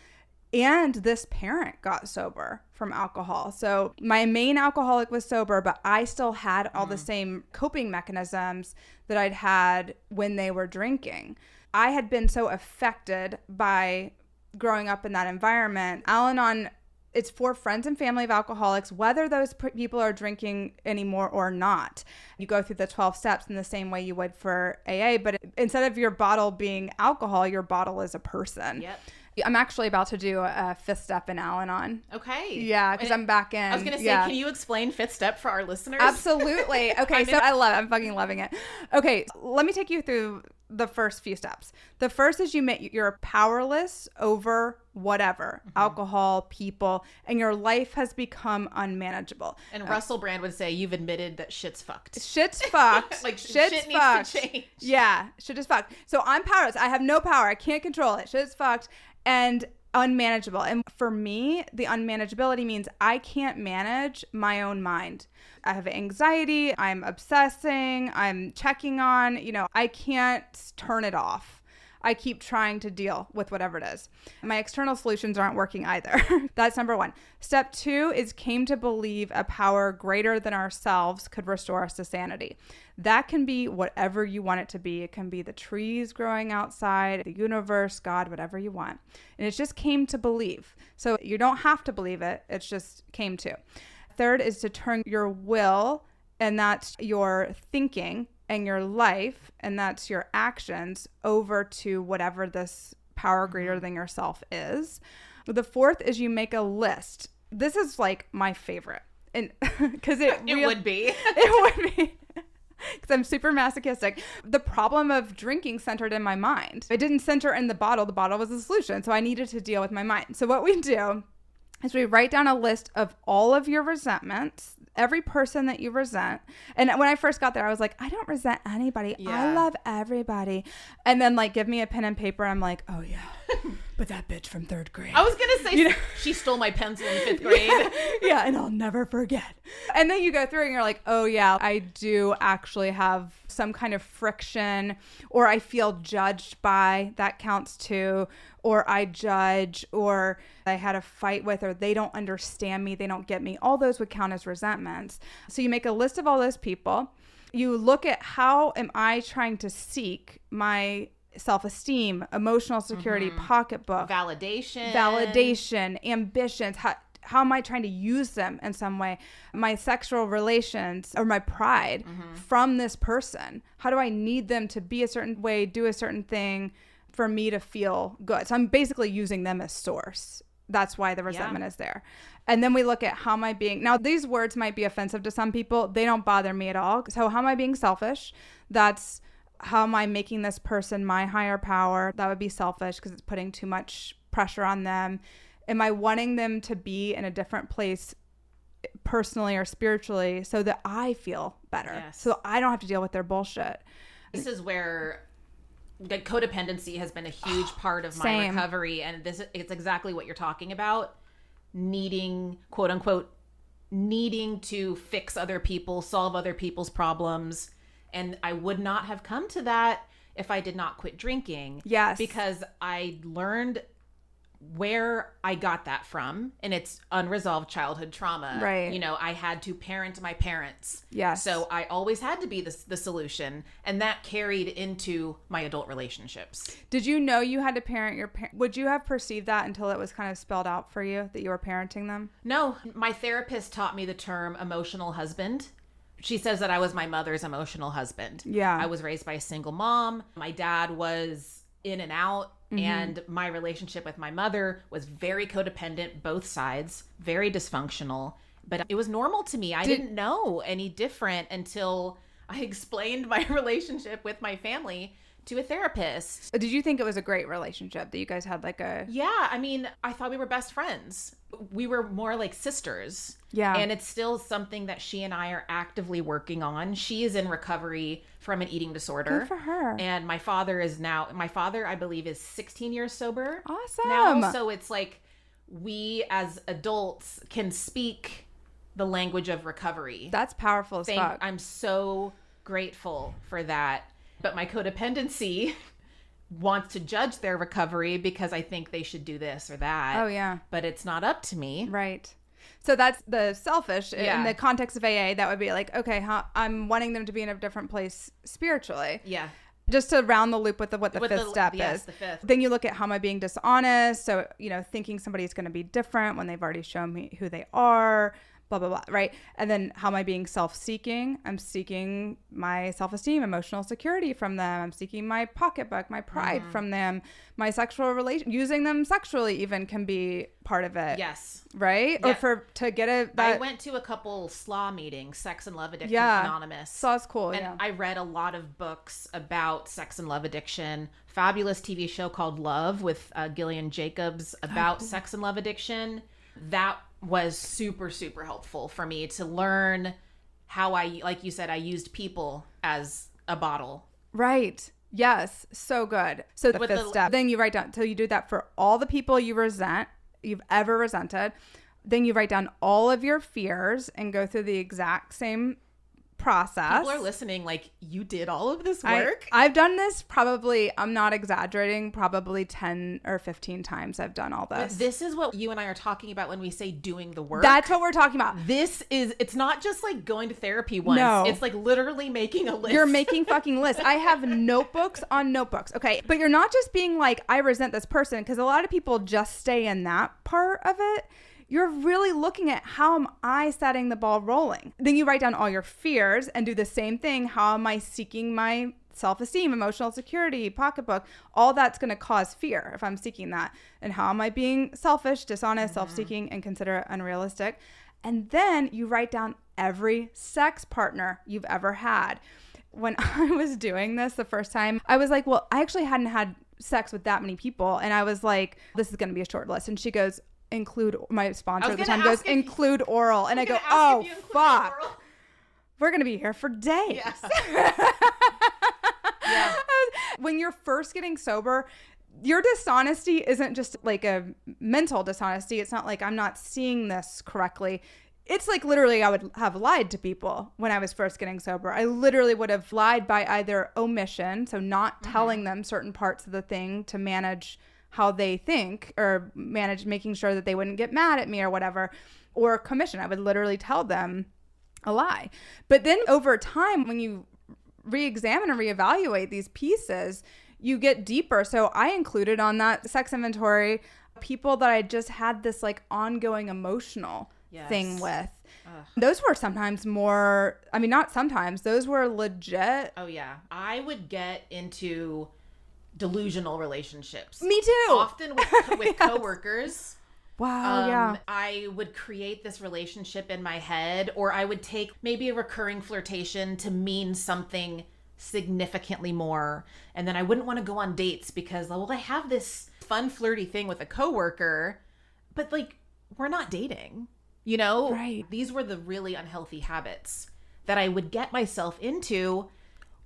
and this parent got sober from alcohol. So my main alcoholic was sober, but I still had all the same coping mechanisms that I'd had when they were drinking. I had been so affected by growing up in that environment. Al-Anon, it's for friends and family of alcoholics, whether those people are drinking anymore or not. You go through the 12 steps in the same way you would for AA, but instead of your bottle being alcohol, your bottle is a person. Yep. I'm actually about to do a 5th step in Al-Anon. Okay. Yeah, because I'm back in. I was going to say, can you explain 5th step for our listeners? Absolutely. Okay, so I'm fucking loving it. Okay, let me take you through the first few steps. The first is you're powerless over whatever, alcohol, people, and your life has become unmanageable. And Russell Brand would say you've admitted that shit's fucked. Shit's fucked. Like shit needs to change. Yeah, shit is fucked. So I'm powerless. I have no power. I can't control it. Shit is fucked. And unmanageable. And for me, the unmanageability means I can't manage my own mind. I have anxiety, I'm obsessing, I'm checking on, I can't turn it off. I keep trying to deal with whatever it is. My external solutions aren't working either. That's number 1. Step 2 is came to believe a power greater than ourselves could restore us to sanity. That can be whatever you want it to be. It can be the trees growing outside, the universe, God, whatever you want. And it's just came to believe. So you don't have to believe it. It's just came to. Third is to turn your will, and that's your thinking, and your life, and that's your actions, over to whatever this power greater than yourself is. The fourth is you make a list. This is like my favorite, and because it would be. It would be. Because I'm super masochistic. The problem of drinking centered in my mind. It didn't center in the bottle. The bottle was the solution. So I needed to deal with my mind. So what we do is we write down a list of all of your resentments, every person that you resent. And when I first got there, I was like, I don't resent anybody. Yeah. I love everybody. And then give me a pen and paper. I'm like, oh yeah, but that bitch from 3rd grade. I was going to say, she stole my pencil in 5th grade. Yeah, and I'll never forget. And then you go through and you're like, oh yeah, I do actually have some kind of friction, or I feel judged by, that counts too. Or I judge, or I had a fight with, or they don't understand me, they don't get me. All those would count as resentments. So you make a list of all those people. You look at how am I trying to seek my self-esteem, emotional security, pocketbook, validation, ambitions. How am I trying to use them in some way? My sexual relations or my pride from this person. How do I need them to be a certain way, do a certain thing for me to feel good? So I'm basically using them as source. That's why the resentment is there. And then we look at how am I being, now these words might be offensive to some people. They don't bother me at all. So how am I being selfish? That's how am I making this person my higher power? That would be selfish because it's putting too much pressure on them. Am I wanting them to be in a different place personally or spiritually so that I feel better? Yes. So I don't have to deal with their bullshit. This is where codependency has been a huge part of my recovery. And it's exactly what you're talking about. Needing, quote unquote, needing to fix other people, solve other people's problems. And I would not have come to that if I did not quit drinking. Yes. Because I learned where I got that from, and it's unresolved childhood trauma. Right. I had to parent my parents. Yes. So I always had to be the solution, and that carried into my adult relationships. Did you know you had to parent your parents? Would you have perceived that until it was kind of spelled out for you that you were parenting them? No, my therapist taught me the term emotional husband. She says that I was my mother's emotional husband. Yeah. I was raised by a single mom. My dad was in and out. And my relationship with my mother was very codependent, both sides, very dysfunctional. But it was normal to me. I didn't know any different until I explained my relationship with my family to a therapist. Did you think it was a great relationship that you guys had Yeah, I mean, I thought we were best friends. We were more like sisters. Yeah. And it's still something that she and I are actively working on. She is in recovery from an eating disorder. Good for her. And my father, I believe, is 16 years sober. Awesome. Now. So it's like we as adults can speak the language of recovery. That's powerful as fuck. I'm so grateful for that. But my codependency wants to judge their recovery because I think they should do this or that. Oh, yeah. But it's not up to me. Right. So that's the selfish. In the context of AA, that would be like, okay, I'm wanting them to be in a different place spiritually. Yeah. Just to round the loop with what the fifth step is. Yes, the fifth. Then you look at how am I being dishonest? So, thinking somebody's going to be different when they've already shown me who they are. Blah, blah, blah, right? And then how am I being self-seeking? I'm seeking my self-esteem, emotional security from them. I'm seeking my pocketbook, my pride from them. My sexual relation, using them sexually even can be part of it. Yes. Right? Yeah. Or to get I went to a couple SLA meetings, Sex and Love Addiction Anonymous. SLA's cool, and I read a lot of books about sex and love addiction. Fabulous TV show called Love with Gillian Jacobs about sex and love addiction. That was super, super helpful for me to learn how like you said, I used people as a bottle. Right. Yes, so good. So the fifth step, then you write down, so you do that for all the people you've ever resented. Then you write down all of your fears and go through the exact same process. People are listening like, you did all of this work? I've done this probably, I'm not exaggerating, probably 10 or 15 times I've done all this. But this is what you and I are talking about when we say doing the work. That's what we're talking about. It's not just like going to therapy once. No. It's like literally making a list. You're making fucking lists. I have notebooks on notebooks. Okay. But you're not just being like, I resent this person, because a lot of people just stay in that part of it. You're really looking at, how am I setting the ball rolling? Then you write down all your fears and do the same thing. How am I seeking my self-esteem, emotional security, pocketbook? All that's going to cause fear if I'm seeking that. And how am I being selfish, dishonest, self-seeking, and considerate, unrealistic? And then you write down every sex partner you've ever had. When I was doing this the first time, I was like, well, I actually hadn't had sex with that many people. And I was like, this is going to be a short list. And she goes, include, my sponsor at the time goes, include oral. And I go, oh, fuck. Oral. We're going to be here for days. Yes. Yeah. When you're first getting sober, your dishonesty isn't just like a mental dishonesty. It's not like, I'm not seeing this correctly. It's like, literally, I would have lied to people when I was first getting sober. I literally would have lied by either omission, so not telling them certain parts of the thing to manage how they think, or manage making sure that they wouldn't get mad at me or whatever, or commission. I would literally tell them a lie. But then over time, when you re-examine and reevaluate these pieces, you get deeper. So I included on that sex inventory people that I just had this like ongoing emotional thing with. Those were sometimes more, I mean, not sometimes, those were legit. Oh yeah. I would get into delusional relationships. Me too. Often with coworkers. Wow, yeah. I would create this relationship in my head, or I would take maybe a recurring flirtation to mean something significantly more. And then I wouldn't want to go on dates because, well, I have this fun flirty thing with a coworker, but like, we're not dating, you know? Right. These were the really unhealthy habits that I would get myself into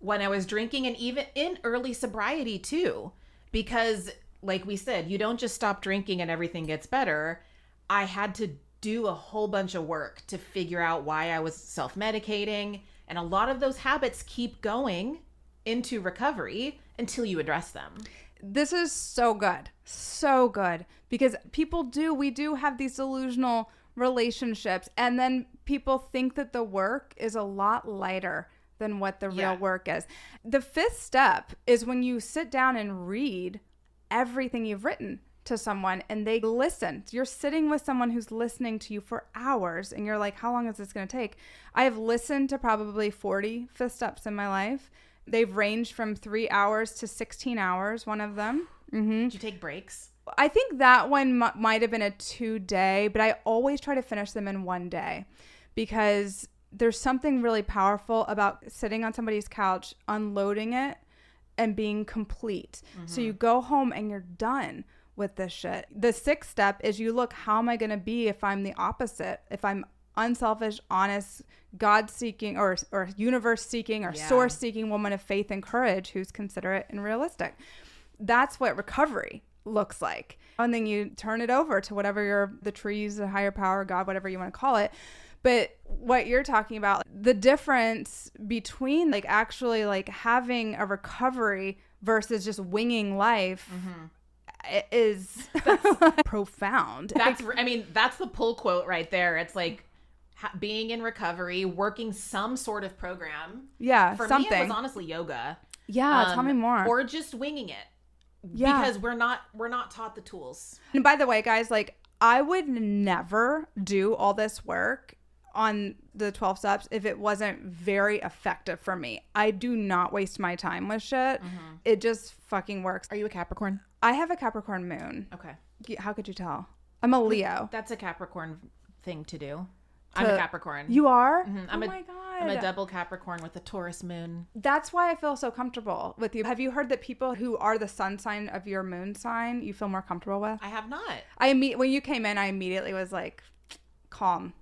when I was drinking, and even in early sobriety too, because like we said, you don't just stop drinking and everything gets better. I had to do a whole bunch of work to figure out why I was self-medicating. And a lot of those habits keep going into recovery until you address them. This is so good. So good. Because we do have these delusional relationships, and then people think that the work is a lot lighter than what the real work is. The fifth step is when you sit down and read everything you've written to someone and they listen. You're sitting with someone who's listening to you for hours and you're like, how long is this going to take? I have listened to probably 40 fifth steps in my life. They've ranged from 3 hours to 16 hours, one of them. Did you take breaks? I think that one might have been a 2-day, but I always try to finish them in 1 day, because there's something really powerful about sitting on somebody's couch, unloading it, and being complete. So you go home and you're done with this shit. The sixth step is you look, how am I going to be if I'm the opposite? If I'm unselfish, honest, God-seeking or universe-seeking or source-seeking woman of faith and courage who's considerate and realistic. That's what recovery looks like. And then you turn it over to whatever the trees, the higher power, God, whatever you want to call it. But what you're talking about, the difference between like actually like having a recovery versus just winging life is profound. That's the pull quote right there. It's like being in recovery, working some sort of program. Yeah, for something. me, it was honestly yoga. Yeah, tell me more. Or just winging it. Yeah, because we're not taught the tools. And by the way, guys, like I would never do all this work on the 12 steps if it wasn't very effective for me. I do not waste my time with shit. It just fucking works. Are you a Capricorn? I have a Capricorn moon. Okay. How could you tell? I'm a Leo. That's a Capricorn thing to do. I'm a Capricorn. You are? Oh my God. I'm a double Capricorn with a Taurus moon. That's why I feel so comfortable with you. Have you heard that people who are the sun sign of your moon sign, you feel more comfortable with? I have not. When you came in, I immediately was like, calm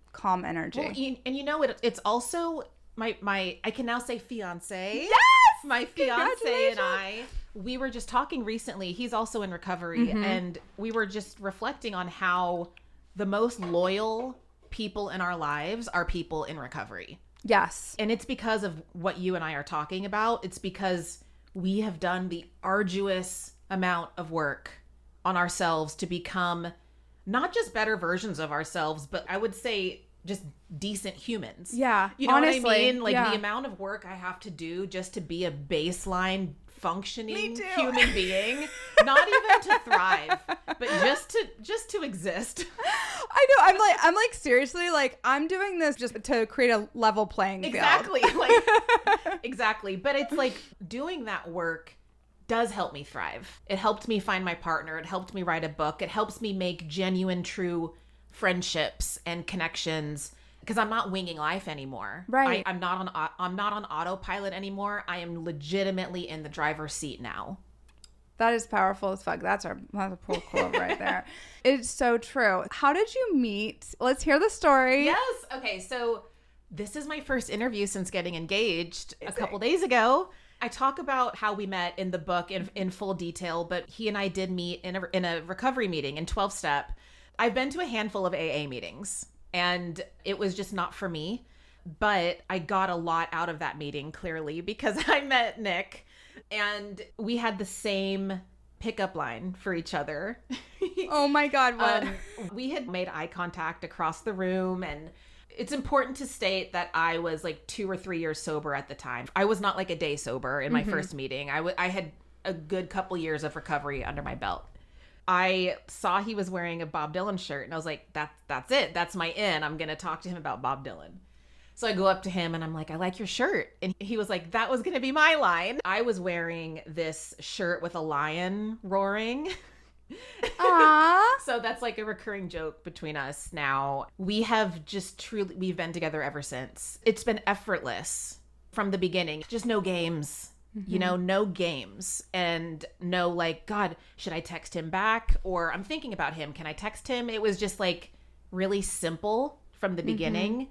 energy. Well, and you know, it's also my I can now say fiance. Yes! My fiance and I, we were just talking recently. He's also in recovery. And we were just reflecting on how the most loyal people in our lives are people in recovery. Yes. And it's because of what you and I are talking about. It's because we have done the arduous amount of work on ourselves to become not just better versions of ourselves, but I would say just decent humans. Yeah. You know honestly, what I mean? Like yeah. the amount of work I have to do just to be a baseline functioning human being, not even to thrive, but just to exist. I know. I'm like seriously, like I'm doing this just to create a level playing field. Exactly. Exactly. But it's like doing that work does help me thrive. It helped me find my partner. It helped me write a book. It helps me make genuine, true friendships and connections because I'm not winging life anymore. Right. I'm not on autopilot anymore. I am legitimately in the driver's seat now. That is powerful as fuck. That's a cool quote right there. It's so true. How did you meet? Let's hear the story. Yes. Okay. So this is my first interview since getting engaged a couple days ago. I talk about how we met in the book in full detail, but he and I did meet in a recovery meeting in 12-step. I've been to a handful of AA meetings and it was just not for me, but I got a lot out of that meeting clearly because I met Nick and we had the same pickup line for each other. Oh my God. What? We had made eye contact across the room, and it's important to state that I was like 2 or 3 years sober at the time. I was not like a day sober in my first meeting. I had a good couple years of recovery under my belt. I saw he was wearing a Bob Dylan shirt and I was like, that's it. That's my in. I'm going to talk to him about Bob Dylan. So I go up to him and I'm like, I like your shirt. And he was like, that was going to be my line. I was wearing this shirt with a lion roaring. Aww. So that's like a recurring joke between us now. We have just truly, we've been together ever since. It's been effortless from the beginning. Just no games. You know, no games and no like, God, should I text him back? Or I'm thinking about him. Can I text him? It was just like really simple from the beginning.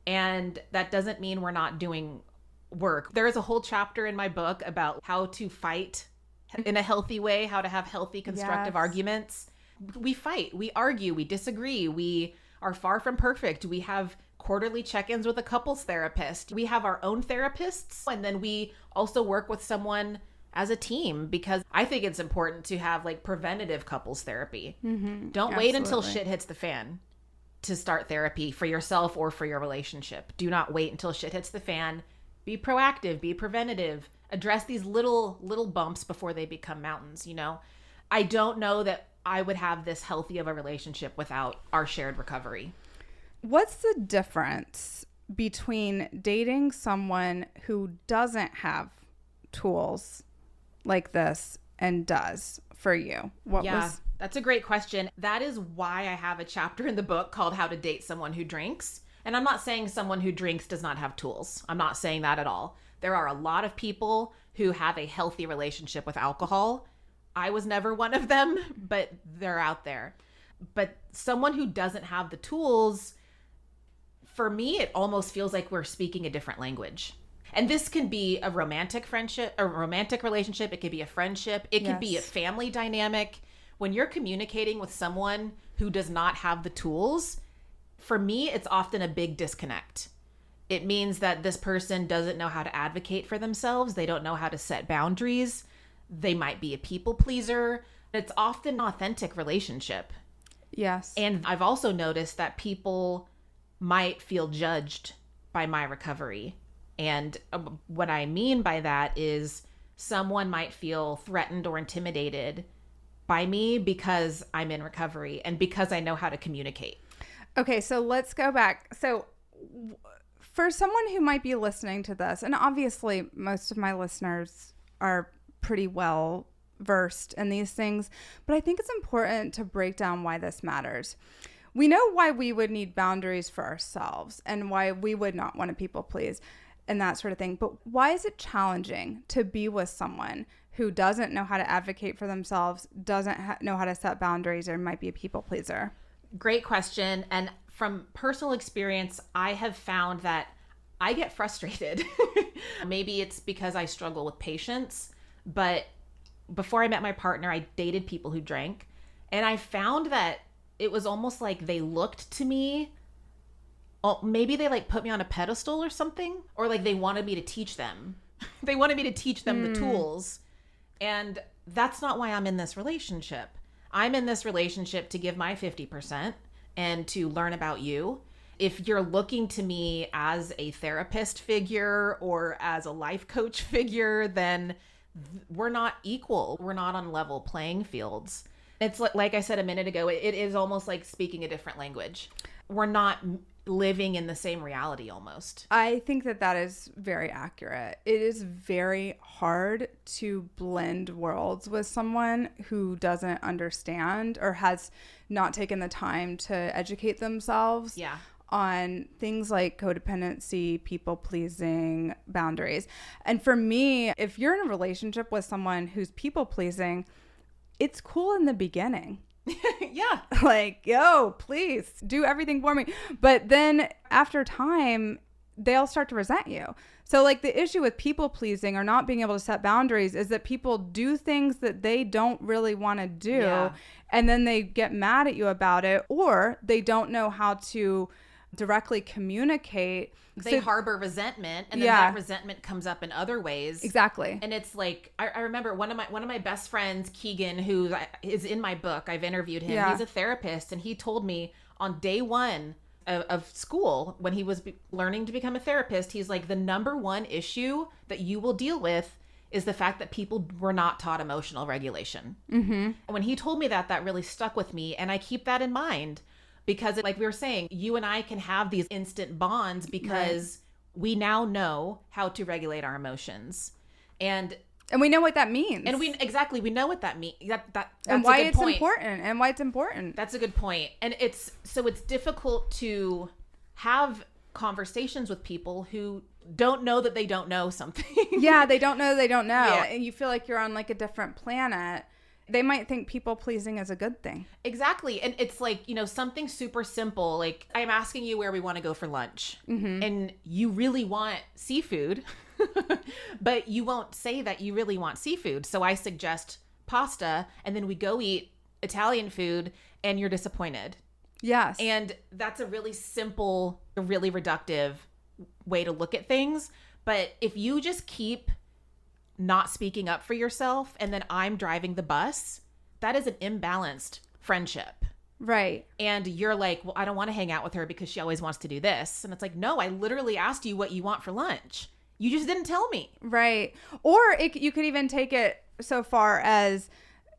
And that doesn't mean we're not doing work. There is a whole chapter in my book about how to fight in a healthy way, how to have healthy, constructive arguments. We fight, we argue, we disagree. We are far from perfect. We have quarterly check-ins with a couples therapist. We have our own therapists, and then we also work with someone as a team because I think it's important to have like preventative couples therapy. Don't wait until shit hits the fan to start therapy for yourself or for your relationship. Do not wait until shit hits the fan. Be proactive, be preventative, address these little bumps before they become mountains, you know? I don't know that I would have this healthy of a relationship without our shared recovery. What's the difference between dating someone who doesn't have tools like this and does for you? That's a great question. That is why I have a chapter in the book called How to Date Someone Who Drinks. And I'm not saying someone who drinks does not have tools. I'm not saying that at all. There are a lot of people who have a healthy relationship with alcohol. I was never one of them, but they're out there. But someone who doesn't have the tools, for me, it almost feels like we're speaking a different language. And this can be a romantic friendship, a romantic relationship. It could be a friendship. It could be a family dynamic. When you're communicating with someone who does not have the tools, for me, it's often a big disconnect. It means that this person doesn't know how to advocate for themselves. They don't know how to set boundaries. They might be a people pleaser. It's often an authentic relationship. Yes. And I've also noticed that people might feel judged by my recovery. And what I mean by that is someone might feel threatened or intimidated by me because I'm in recovery and because I know how to communicate. Okay, so let's go back. So for someone who might be listening to this, and obviously most of my listeners are pretty well versed in these things, but I think it's important to break down why this matters. We know why we would need boundaries for ourselves and why we would not want to people please and that sort of thing. But why is it challenging to be with someone who doesn't know how to advocate for themselves, doesn't know how to set boundaries, or might be a people pleaser? Great question. And from personal experience, I have found that I get frustrated. Maybe it's because I struggle with patience, but before I met my partner, I dated people who drank, and I found that it was almost like they looked to me. Oh, maybe they like put me on a pedestal or something, or like they wanted me to teach them. They wanted me to teach them the tools. And that's not why I'm in this relationship. I'm in this relationship to give my 50% and to learn about you. If you're looking to me as a therapist figure or as a life coach figure, then we're not equal. We're not on level playing fields. It's like I said a minute ago, it is almost like speaking a different language. We're not living in the same reality almost. I think that is very accurate. It is very hard to blend worlds with someone who doesn't understand or has not taken the time to educate themselves on things like codependency, people pleasing, boundaries. And for me, if you're in a relationship with someone who's people pleasing, it's cool in the beginning. Yeah. Like, yo, please do everything for me. But then after time, they'll start to resent you. So like the issue with people pleasing or not being able to set boundaries is that people do things that they don't really want to do. Yeah. And then they get mad at you about it, or they don't know how to directly communicate. They harbor resentment, and then that resentment comes up in other ways. Exactly. And it's like, I remember one of my best friends, Keegan, who is in my book. I've interviewed him. Yeah. He's a therapist, and he told me on day one of school, when he was learning to become a therapist, he's like, the number one issue that you will deal with is the fact that people were not taught emotional regulation. Mm-hmm. And when he told me that really stuck with me, and I keep that in mind. Because like we were saying, you and I can have these instant bonds because we now know how to regulate our emotions. And we know what that means. And we know what that means. That's and why it's important. And why it's important. That's a good point. And it's difficult to have conversations with people who don't know that they don't know something. Yeah, they don't know they don't know. Yeah. And you feel like you're on like a different planet. They might think people pleasing is a good thing. Exactly. And it's like, something super simple. Like, I'm asking you where we want to go for lunch. Mm-hmm. And you really want seafood, but you won't say that you really want seafood. So I suggest pasta, and then we go eat Italian food, and you're disappointed. Yes. And that's a really simple, really reductive way to look at things. But if you just keep not speaking up for yourself, and then I'm driving the bus, that is an imbalanced friendship. Right. And you're like, well, I don't want to hang out with her because she always wants to do this. And it's like, no, I literally asked you what you want for lunch. You just didn't tell me. Right. Or you could even take it so far as,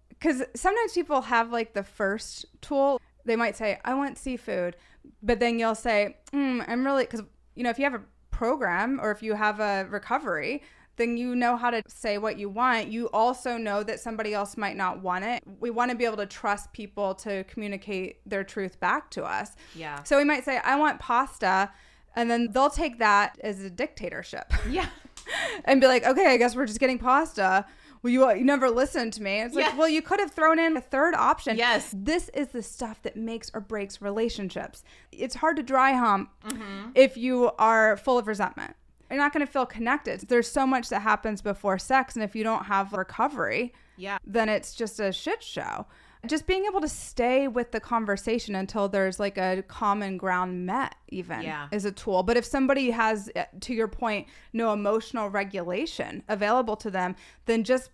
because sometimes people have like the first tool. They might say, I want seafood. But then you'll say, I'm really, because, if you have a program or if you have a recovery, then you know how to say what you want. You also know that somebody else might not want it. We want to be able to trust people to communicate their truth back to us. Yeah. So we might say, I want pasta. And then they'll take that as a dictatorship. Yeah. And be like, okay, I guess we're just getting pasta. Well, you never listened to me. It's like, well, you could have thrown in a third option. Yes. This is the stuff that makes or breaks relationships. It's hard to dry hump if you are full of resentment. You're not going to feel connected. There's so much that happens before sex. And if you don't have recovery, then it's just a shit show. Just being able to stay with the conversation until there's like a common ground met even is a tool. But if somebody has, to your point, no emotional regulation available to them, then just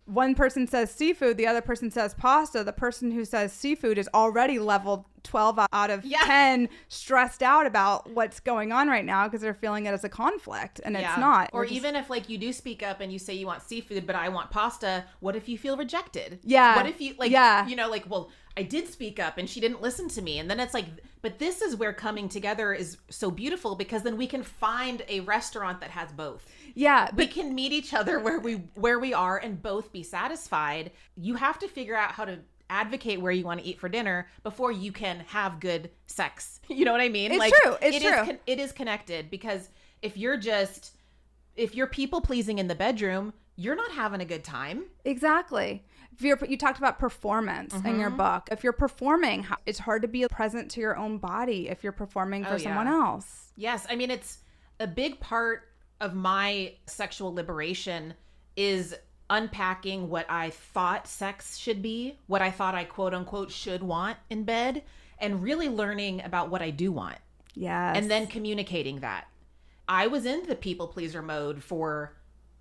one person says seafood, the other person says pasta. The person who says seafood is already leveled 12 out of 10 stressed out about what's going on right now because they're feeling it as a conflict, and it's not. Or even if like you do speak up and you say you want seafood but I want pasta, what if you feel rejected? Yeah. What if you like well, I did speak up and she didn't listen to me. And then it's like, but this is where coming together is so beautiful, because then we can find a restaurant that has both. Yeah. We can meet each other where we are and both be satisfied. You have to figure out how to advocate where you want to eat for dinner before you can have good sex. You know what I mean? It's true. It's true. It is connected, because if you're people pleasing in the bedroom, you're not having a good time. Exactly. You talked about performance in your book. If you're performing, it's hard to be present to your own body if you're performing for someone else. Yes. I mean, a big part of my sexual liberation is unpacking what I thought sex should be, what I thought I quote unquote should want in bed, and really learning about what I do want. Yes. And then communicating that. I was in the people pleaser mode for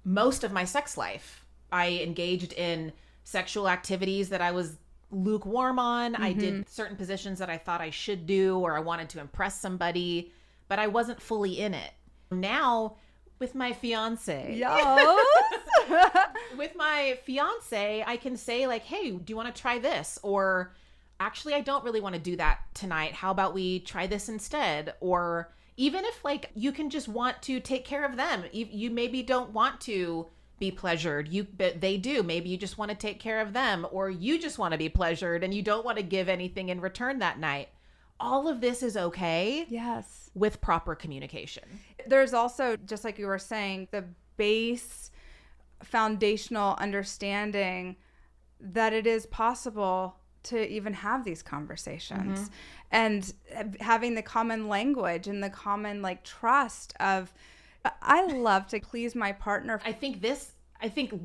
most of my sex life. I engaged in sexual activities that I was lukewarm on. I did certain positions that I thought I should do, or I wanted to impress somebody, but I wasn't fully in it. Now, with my fiance, with my fiance, I can say like, hey, do you want to try this? Or actually, I don't really want to do that tonight. How about we try this instead? Or even if like you can just want to take care of them. You maybe don't want to be pleasured. But they do. Maybe you just want to take care of them, or you just want to be pleasured and you don't want to give anything in return that night. All of this is okay. Yes. With proper communication. There's also, just like you were saying, the base foundational understanding that it is possible to even have these conversations, and having the common language and the common like trust of, I love to please my partner. I think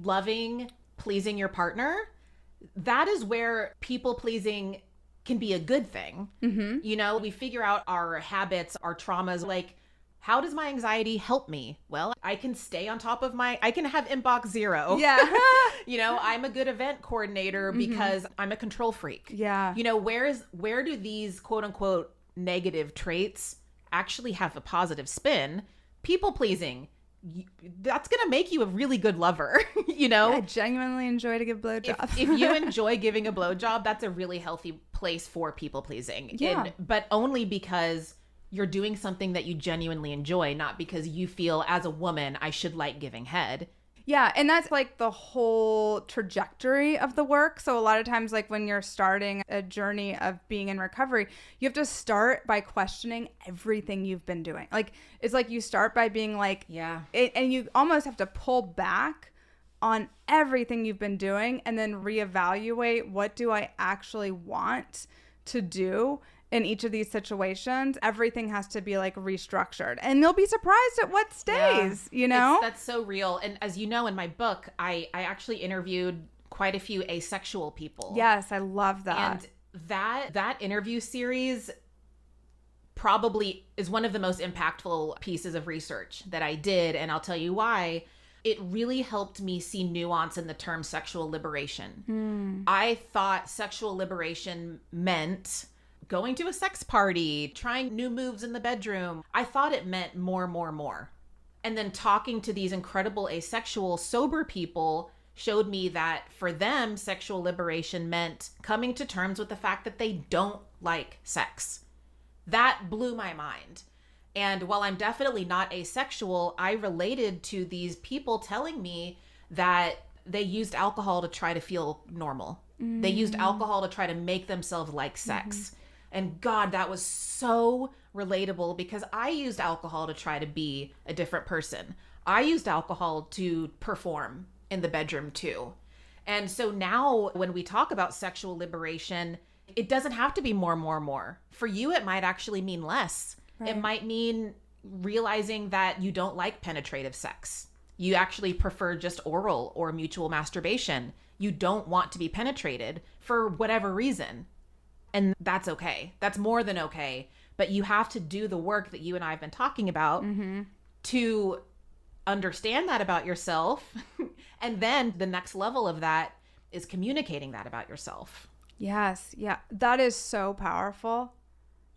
loving, pleasing your partner, that is where people pleasing can be a good thing. You know, we figure out our habits, our traumas, like, how does my anxiety help me? Well, I can stay on top of I can have inbox 0. Yeah. You know, I'm a good event coordinator because I'm a control freak. Yeah. You know, where do these quote unquote negative traits actually have a positive spin? People pleasing. That's going to make you a really good lover, you know? I genuinely enjoy to give blowjobs. If you enjoy giving a blowjob, that's a really healthy place for people pleasing. Yeah. But only because you're doing something that you genuinely enjoy, not because you feel as a woman, I should like giving head. Yeah, and that's like the whole trajectory of the work. So a lot of times, like when you're starting a journey of being in recovery, you have to start by questioning everything you've been doing. Like, it's like you start by being like, and you almost have to pull back on everything you've been doing and then reevaluate, what do I actually want to do in each of these situations. Everything has to be like restructured, and you'll be surprised at what stays, you know? That's so real. And as you know, in my book, I actually interviewed quite a few asexual people. Yes, I love that. And that interview series probably is one of the most impactful pieces of research that I did. And I'll tell you why. It really helped me see nuance in the term sexual liberation. I thought sexual liberation meant going to a sex party, trying new moves in the bedroom. I thought it meant more. And then talking to these incredible asexual, sober people showed me that for them, sexual liberation meant coming to terms with the fact that they don't like sex. That blew my mind. And while I'm definitely not asexual, I related to these people telling me that they used alcohol to try to feel normal. They used alcohol to try to make themselves like sex. And God, that was so relatable, because I used alcohol to try to be a different person. I used alcohol to perform in the bedroom too. And so now when we talk about sexual liberation, it doesn't have to be more. For you, it might actually mean less. Right. It might mean realizing that you don't like penetrative sex. You actually prefer just oral or mutual masturbation. You don't want to be penetrated for whatever reason. And that's okay. That's more than okay. But you have to do the work that you and I have been talking about to understand that about yourself. And then the next level of that is communicating that about yourself. Yes. Yeah. That is so powerful.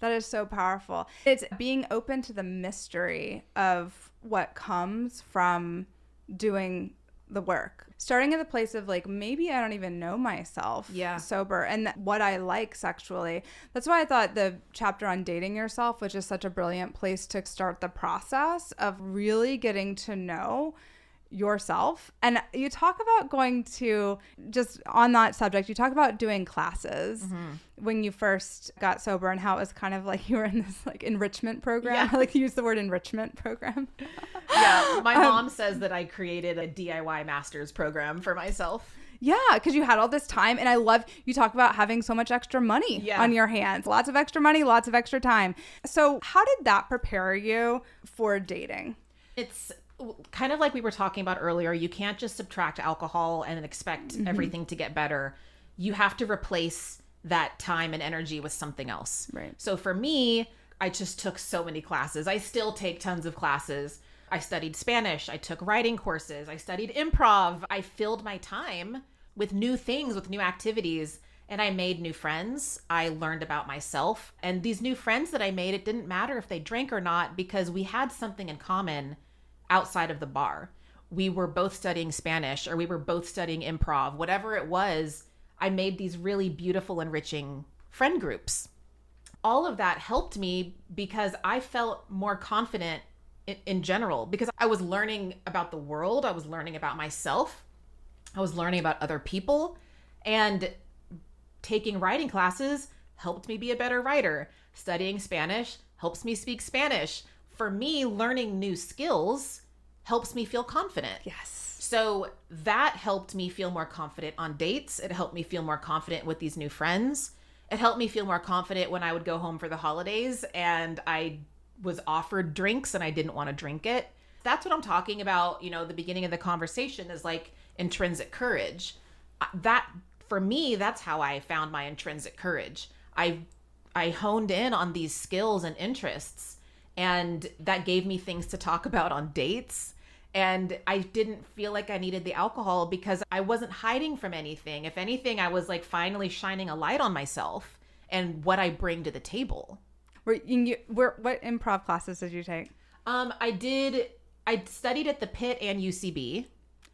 That is so powerful. It's being open to the mystery of what comes from doing the work. Starting at the place of like, maybe I don't even know myself sober and what I like sexually. That's why I thought the chapter on dating yourself, which is such a brilliant place to start the process of really getting to know yourself. And you talk about going to, just on that subject, you talk about doing classes when you first got sober and how it was kind of like you were in this like enrichment program. I like to use the word enrichment program. Yeah. My mom says that I created a DIY master's program for myself. Yeah, because you had all this time. And I love, you talk about having so much extra money on your hands. Lots of extra money, lots of extra time. So how did that prepare you for dating? It's kind of like we were talking about earlier. You can't just subtract alcohol and expect everything to get better. You have to replace that time and energy with something else. Right. So for me, I just took so many classes. I still take tons of classes. I studied Spanish. I took writing courses. I studied improv. I filled my time with new things, with new activities, and I made new friends. I learned about myself. And these new friends that I made, it didn't matter if they drank or not because we had something in common outside of the bar. We were both studying Spanish or we were both studying improv. Whatever it was, I made these really beautiful, enriching friend groups. All of that helped me because I felt more confident in general because I was learning about the world. I was learning about myself. I was learning about other people, and taking writing classes helped me be a better writer. Studying Spanish helps me speak Spanish. For me, learning new skills helps me feel confident. Yes. So that helped me feel more confident on dates. It helped me feel more confident with these new friends. It helped me feel more confident when I would go home for the holidays and I was offered drinks and I didn't want to drink it. That's what I'm talking about. You know, the beginning of the conversation is like intrinsic courage. That, for me, that's how I found my intrinsic courage. I honed in on these skills and interests, and that gave me things to talk about on dates. And I didn't feel like I needed the alcohol because I wasn't hiding from anything. If anything, I was like finally shining a light on myself and what I bring to the table. What improv classes did you take? I studied at the Pitt and UCB.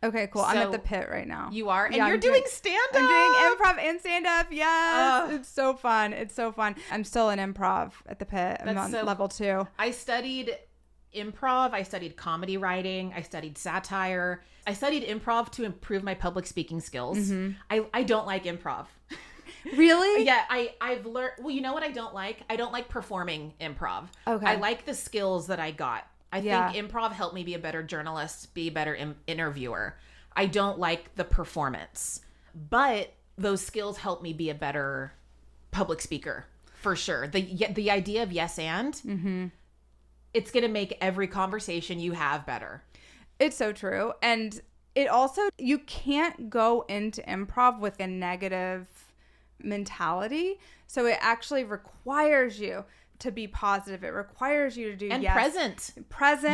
Okay, cool. I'm at the Pit right now. You are? And you're doing stand-up? I'm doing improv and stand-up. Yes. It's so fun. It's so fun. I'm still in improv at the Pit. I'm on level 2. I studied improv. I studied comedy writing. I studied satire. I studied improv to improve my public speaking skills. I don't like improv. Really? Yeah, I've learned. Well, you know what I don't like? I don't like performing improv. Okay. I like the skills that I got. I think improv helped me be a better journalist, be a better interviewer. I don't like the performance, but those skills help me be a better public speaker for sure. The idea of yes and, it's going to make every conversation you have better. It's so true. And it also, you can't go into improv with a negative mentality. So it actually requires you to be positive. It requires you to do and present.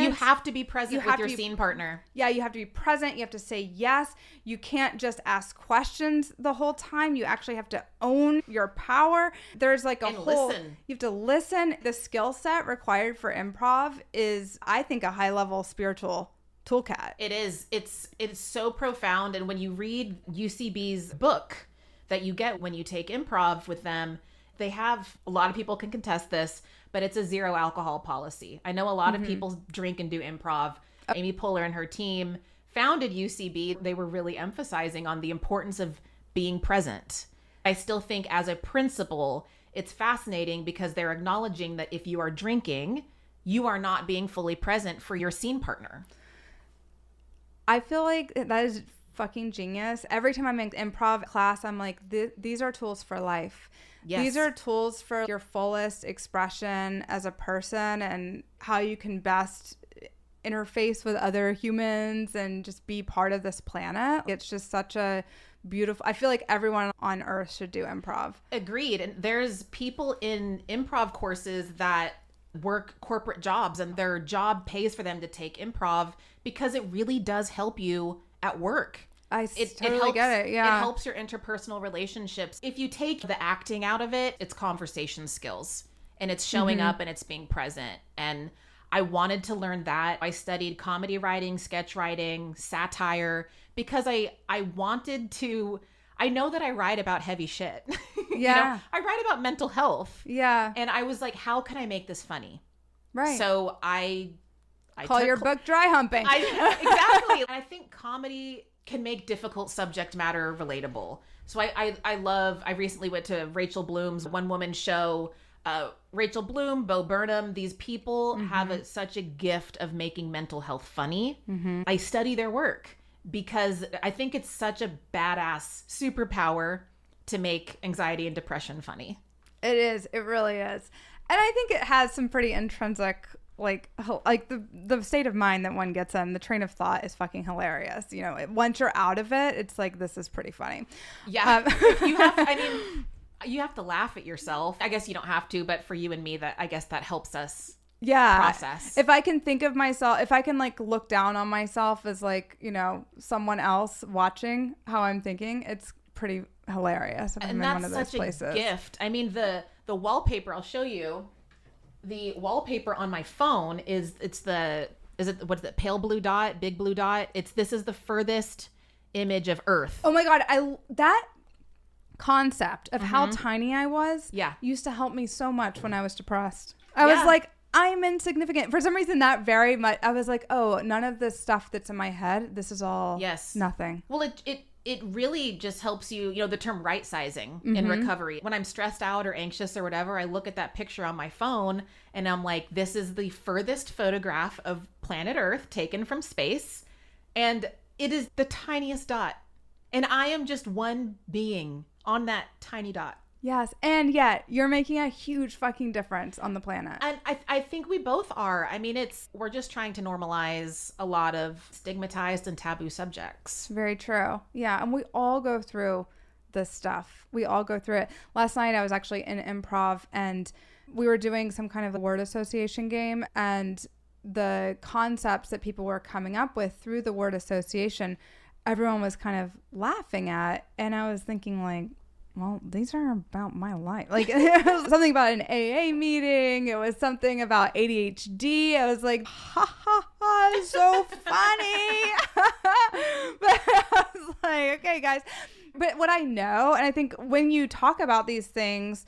You have to be present with your scene partner. Yeah, you have to be present. You have to say yes. You can't just ask questions the whole time. You actually have to own your power. There's like listen. You have to listen. The skill set required for improv is, I think, a high level spiritual toolkit. It is. It's so profound. And when you read UCB's book that you get when you take improv with them, they have, a lot of people can contest this, but it's a zero alcohol policy. I know a lot of people drink and do improv. Amy Poehler and her team founded UCB. They were really emphasizing on the importance of being present. I still think as a principle, it's fascinating because they're acknowledging that if you are drinking, you are not being fully present for your scene partner. I feel like that is fucking genius. Every time I'm in improv class, I'm like, these are tools for life. Yes. These are tools for your fullest expression as a person and how you can best interface with other humans and just be part of this planet. It's just such a beautiful, I feel like everyone on earth should do improv. Agreed. And there's people in improv courses that work corporate jobs and their job pays for them to take improv because it really does help you at work. I totally get it. Yeah. It helps your interpersonal relationships. If you take the acting out of it, it's conversation skills and it's showing up and it's being present. And I wanted to learn that. I studied comedy writing, sketch writing, satire, because I wanted to, I know that I write about heavy shit. Yeah. I write about mental health. Yeah. And I was like, how can I make this funny? Right. So I Call your book Dry Humping. Exactly. And I think comedy can make difficult subject matter relatable. So I recently went to Rachel Bloom's one woman show. Rachel Bloom, Bo Burnham, these people have such a gift of making mental health funny. I study their work because I think it's such a badass superpower to make anxiety and depression funny. It is. It really is. And I think it has some pretty intrinsic, like the state of mind that one gets in, the train of thought is fucking hilarious. You know, once you're out of it, it's like, this is pretty funny. Yeah. You have to laugh at yourself. I guess you don't have to, but for you and me, I guess that helps us process. If I can think of myself, if I can like look down on myself as like, you know, someone else watching how I'm thinking, it's pretty hilarious. And that's such a gift. I mean, the wallpaper, I'll show you. The wallpaper on my phone what's the pale blue dot, big blue dot? This is the furthest image of Earth. Oh my God. That concept of how tiny I was used to help me so much when I was depressed. I was like, I'm insignificant. For some reason, that very much, I was like, oh, none of this stuff that's in my head, this is all nothing. Well, it really just helps you, you know, the term right sizing in recovery. When I'm stressed out or anxious or whatever, I look at that picture on my phone and I'm like, this is the furthest photograph of planet Earth taken from space. And it is the tiniest dot. And I am just one being on that tiny dot. Yes. And yet you're making a huge fucking difference on the planet. And I think we both are. I mean, we're just trying to normalize a lot of stigmatized and taboo subjects. Very true. Yeah. And we all go through this stuff. We all go through it. Last night I was actually in improv and we were doing some kind of a word association game, and the concepts that people were coming up with through the word association, everyone was kind of laughing at. And I was thinking like, well, these are about my life. Like, it was something about an AA meeting. It was something about ADHD. I was like, ha, ha, ha, it's so funny. But I was like, okay, guys. But what I know, and I think when you talk about these things,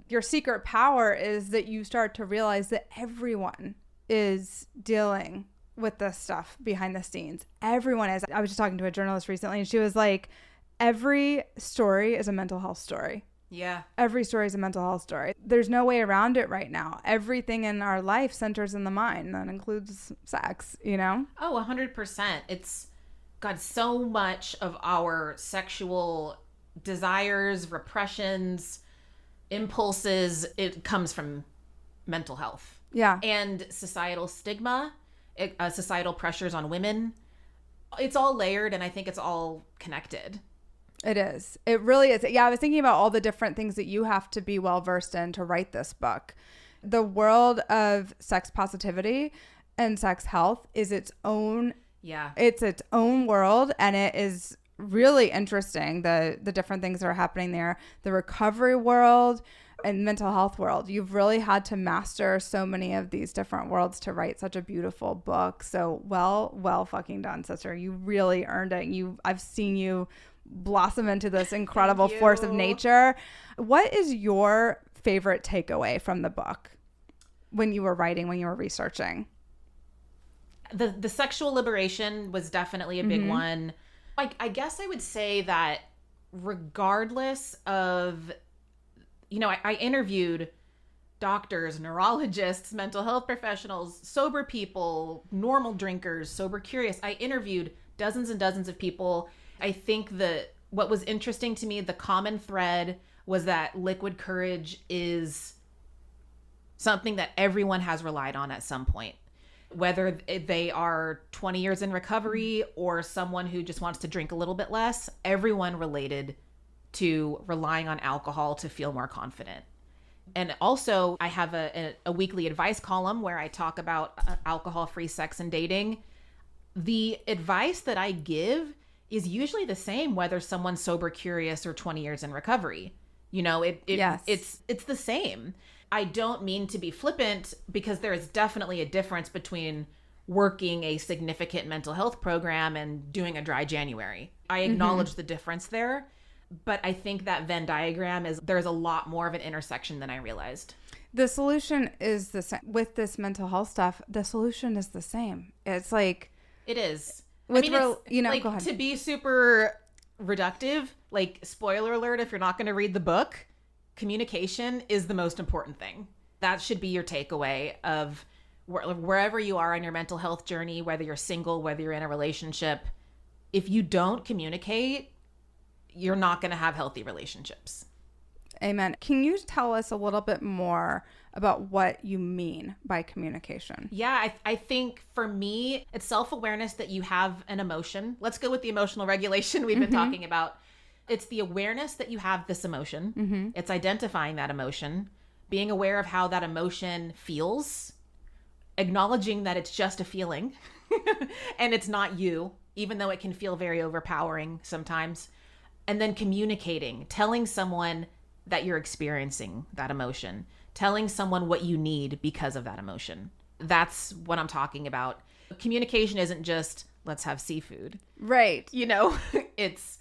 your secret power is that you start to realize that everyone is dealing with this stuff behind the scenes. Everyone is. I was just talking to a journalist recently, and she was like, every story is a mental health story. Yeah. Every story is a mental health story. There's no way around it right now. Everything in our life centers in the mind. That includes sex, you know? Oh, 100%. It's got so much of our sexual desires, repressions, impulses. It comes from mental health. Yeah. And societal stigma, societal pressures on women. It's all layered, and I think it's all connected. It is. It really is. Yeah, I was thinking about all the different things that you have to be well versed in to write this book. The world of sex positivity and sex health is its own. Yeah. It's its own world, and it is really interesting, the different things that are happening there. The recovery world and mental health world. You've really had to master so many of these different worlds to write such a beautiful book. So well fucking done, sister. You really earned it. I've seen you blossom into this incredible force of nature. What is your favorite takeaway from the book when you were writing, when you were researching? The sexual liberation was definitely a big one. I guess I would say that regardless of, you know, I interviewed doctors, neurologists, mental health professionals, sober people, normal drinkers, sober curious. I interviewed dozens and dozens of people. I think that what was interesting to me, the common thread was that liquid courage is something that everyone has relied on at some point. Whether they are 20 years in recovery or someone who just wants to drink a little bit less, everyone related to relying on alcohol to feel more confident. And also, I have a weekly advice column where I talk about alcohol-free sex and dating. The advice that I give is usually the same whether someone's sober curious or 20 years in recovery. You know, it's the same. I don't mean to be flippant, because there is definitely a difference between working a significant mental health program and doing a dry January. I acknowledge the difference there, but I think that Venn diagram there's a lot more of an intersection than I realized. The solution is the same. With this mental health stuff, the solution is the same. It's like... It is. With like, go ahead. To be super reductive, like, spoiler alert, if you're not going to read the book, communication is the most important thing. That should be your takeaway of wherever you are on your mental health journey, whether you're single, whether you're in a relationship. If you don't communicate, you're not going to have healthy relationships. Amen. Can you tell us a little bit more about what you mean by communication? Yeah, I think for me, it's self-awareness that you have an emotion. Let's go with the emotional regulation we've been talking about. It's the awareness that you have this emotion. It's identifying that emotion, being aware of how that emotion feels, acknowledging that it's just a feeling and it's not you, even though it can feel very overpowering sometimes. And then communicating, telling someone that you're experiencing that emotion, telling someone what you need because of that emotion. That's what I'm talking about. Communication isn't just, let's have seafood. Right. You know, it's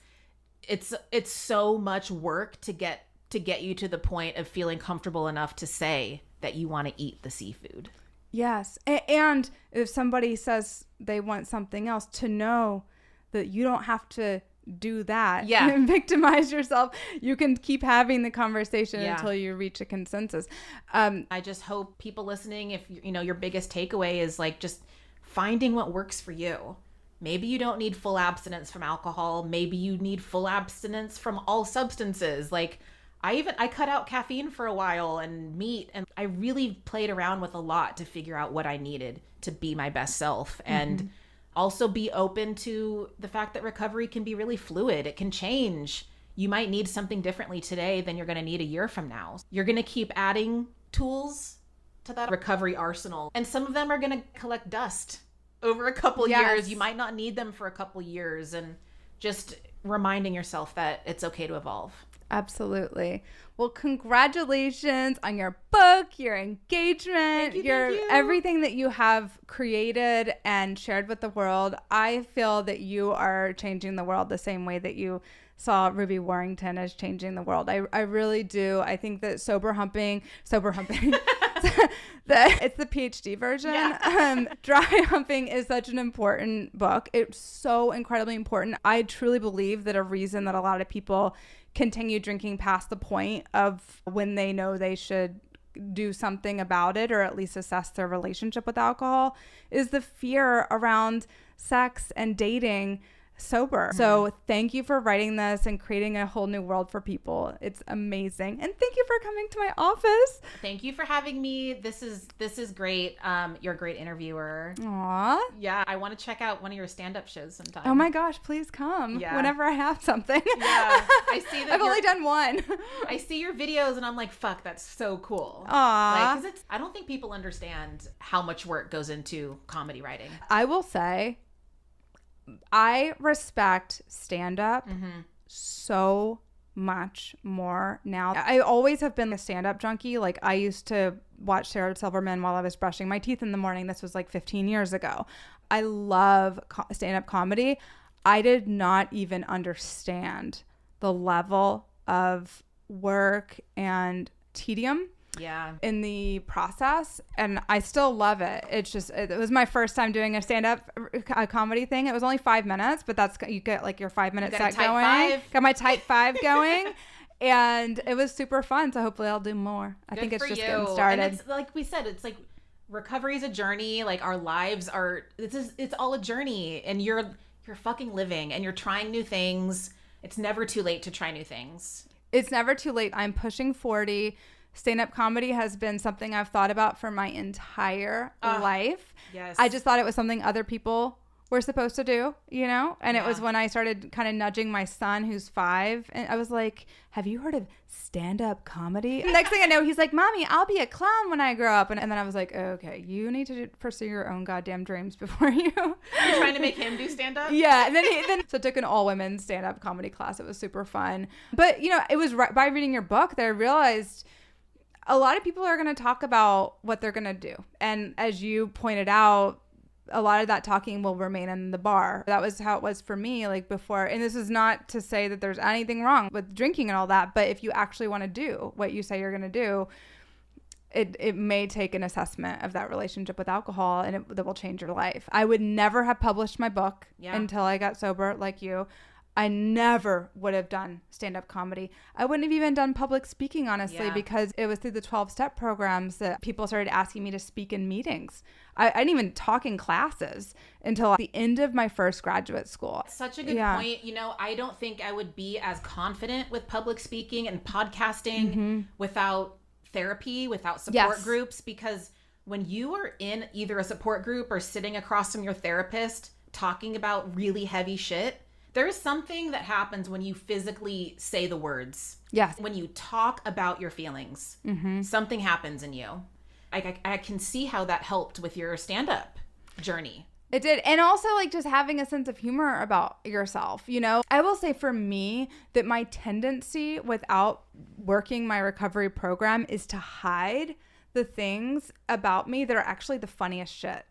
so much work to get you to the point of feeling comfortable enough to say that you want to eat the seafood. Yes. And if somebody says they want something else, to know that you don't have to do that and victimize yourself. You can keep having the conversation until you reach a consensus. I just hope people listening, if you know your biggest takeaway is like just finding what works for you. Maybe you don't need full abstinence from alcohol. Maybe you need full abstinence from all substances. Like I cut out caffeine for a while and meat, and I really played around with a lot to figure out what I needed to be my best self. And also be open to the fact that recovery can be really fluid. It can change. You might need something differently today than you're going to need a year from now. You're going to keep adding tools to that recovery arsenal. And some of them are going to collect dust over a couple years. You might not need them for a couple years. And just reminding yourself that it's okay to evolve. Absolutely. Well, congratulations on your book, your engagement, thank you. Everything that you have created and shared with the world. I feel that you are changing the world the same way that you saw Ruby Warrington as changing the world. I really do. I think that sober humping, it's the PhD version. Dry Humping is such an important book. It's so incredibly important. I truly believe that a reason that a lot of people continue drinking past the point of when they know they should do something about it, or at least assess their relationship with alcohol, is the fear around sex and dating sober. So thank you for writing this and creating a whole new world for people. It's amazing. And thank you for coming to my office. Thank you for having me. This is great. You're a great interviewer. Aw. Yeah, I want to check out one of your stand-up shows sometime. Oh my gosh, please come whenever I have something. Yeah, I see that. I've only done one. I see your videos and I'm like, fuck, that's so cool. Aw. Like, I don't think people understand how much work goes into comedy writing. I will say, I respect stand-up so much more now. I always have been a stand-up junkie. Like, I used to watch Sarah Silverman while I was brushing my teeth in the morning. This was like 15 years ago. I love stand-up comedy. I did not even understand the level of work and tedium in the process, and I still love it. It's just, it was my first time doing a stand-up comedy thing. It was only 5 minutes, but that's, you get like your 5-minute set going. Got my type 5 going, and it was super fun. So hopefully I'll do more. I think it's just getting started. And it's like we said, it's like recovery is a journey. Like our lives are, it's all a journey, and you're fucking living, and you're trying new things. It's never too late to try new things. It's never too late. I'm pushing 40. Stand-up comedy has been something I've thought about for my entire life. Yes. I just thought it was something other people were supposed to do, you know? And it was when I started kind of nudging my son, who's 5, and I was like, have you heard of stand-up comedy? And next thing I know, he's like, Mommy, I'll be a clown when I grow up. And then I was like, okay, you need to pursue your own goddamn dreams before you... You're trying to make him do stand-up? Yeah. And then so I took an all-women stand-up comedy class. It was super fun. But, you know, it was by reading your book that I realized... a lot of people are going to talk about what they're going to do. And as you pointed out, a lot of that talking will remain in the bar. That was how it was for me, like before. And this is not to say that there's anything wrong with drinking and all that, but if you actually want to do what you say you're going to do, it may take an assessment of that relationship with alcohol, and that will change your life. I would never have published my book until I got sober, like you. I never would have done stand-up comedy. I wouldn't have even done public speaking, honestly, because it was through the 12-step programs that people started asking me to speak in meetings. I didn't even talk in classes until the end of my first graduate school. Such a good point. You know, I don't think I would be as confident with public speaking and podcasting without therapy, without support groups, because when you are in either a support group or sitting across from your therapist talking about really heavy shit, there's something that happens when you physically say the words. Yes. When you talk about your feelings, something happens in you. I can see how that helped with your stand-up journey. It did. And also, like, just having a sense of humor about yourself, you know? I will say for me that my tendency without working my recovery program is to hide the things about me that are actually the funniest shit.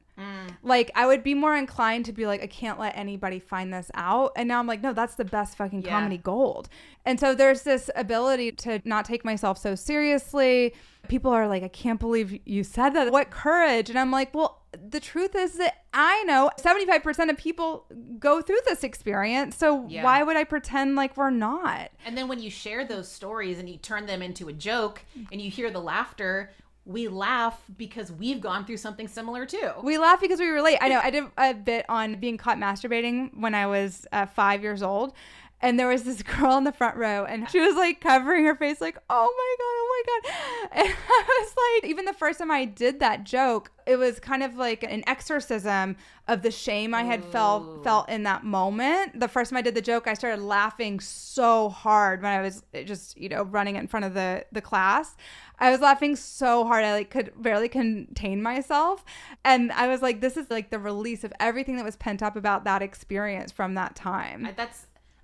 Like, I would be more inclined to be like, I can't let anybody find this out. And now I'm like, no, that's the best fucking comedy gold. And so there's this ability to not take myself so seriously. People are like, I can't believe you said that. What courage. And I'm like, well, the truth is that I know 75% of people go through this experience. So why would I pretend like we're not? And then when you share those stories and you turn them into a joke and you hear the laughter, we laugh because we've gone through something similar too. We laugh because we relate. I know I did a bit on being caught masturbating when I was 5 years old. And there was this girl in the front row and she was like covering her face like, oh my God. And I was like, even the first time I did that joke, it was kind of like an exorcism of the shame I had felt in that moment. The first time I did the joke, I started laughing so hard when I was just, you know, running in front of the class. I was laughing so hard. I like could barely contain myself. And I was like, this is like the release of everything that was pent up about that experience from that time.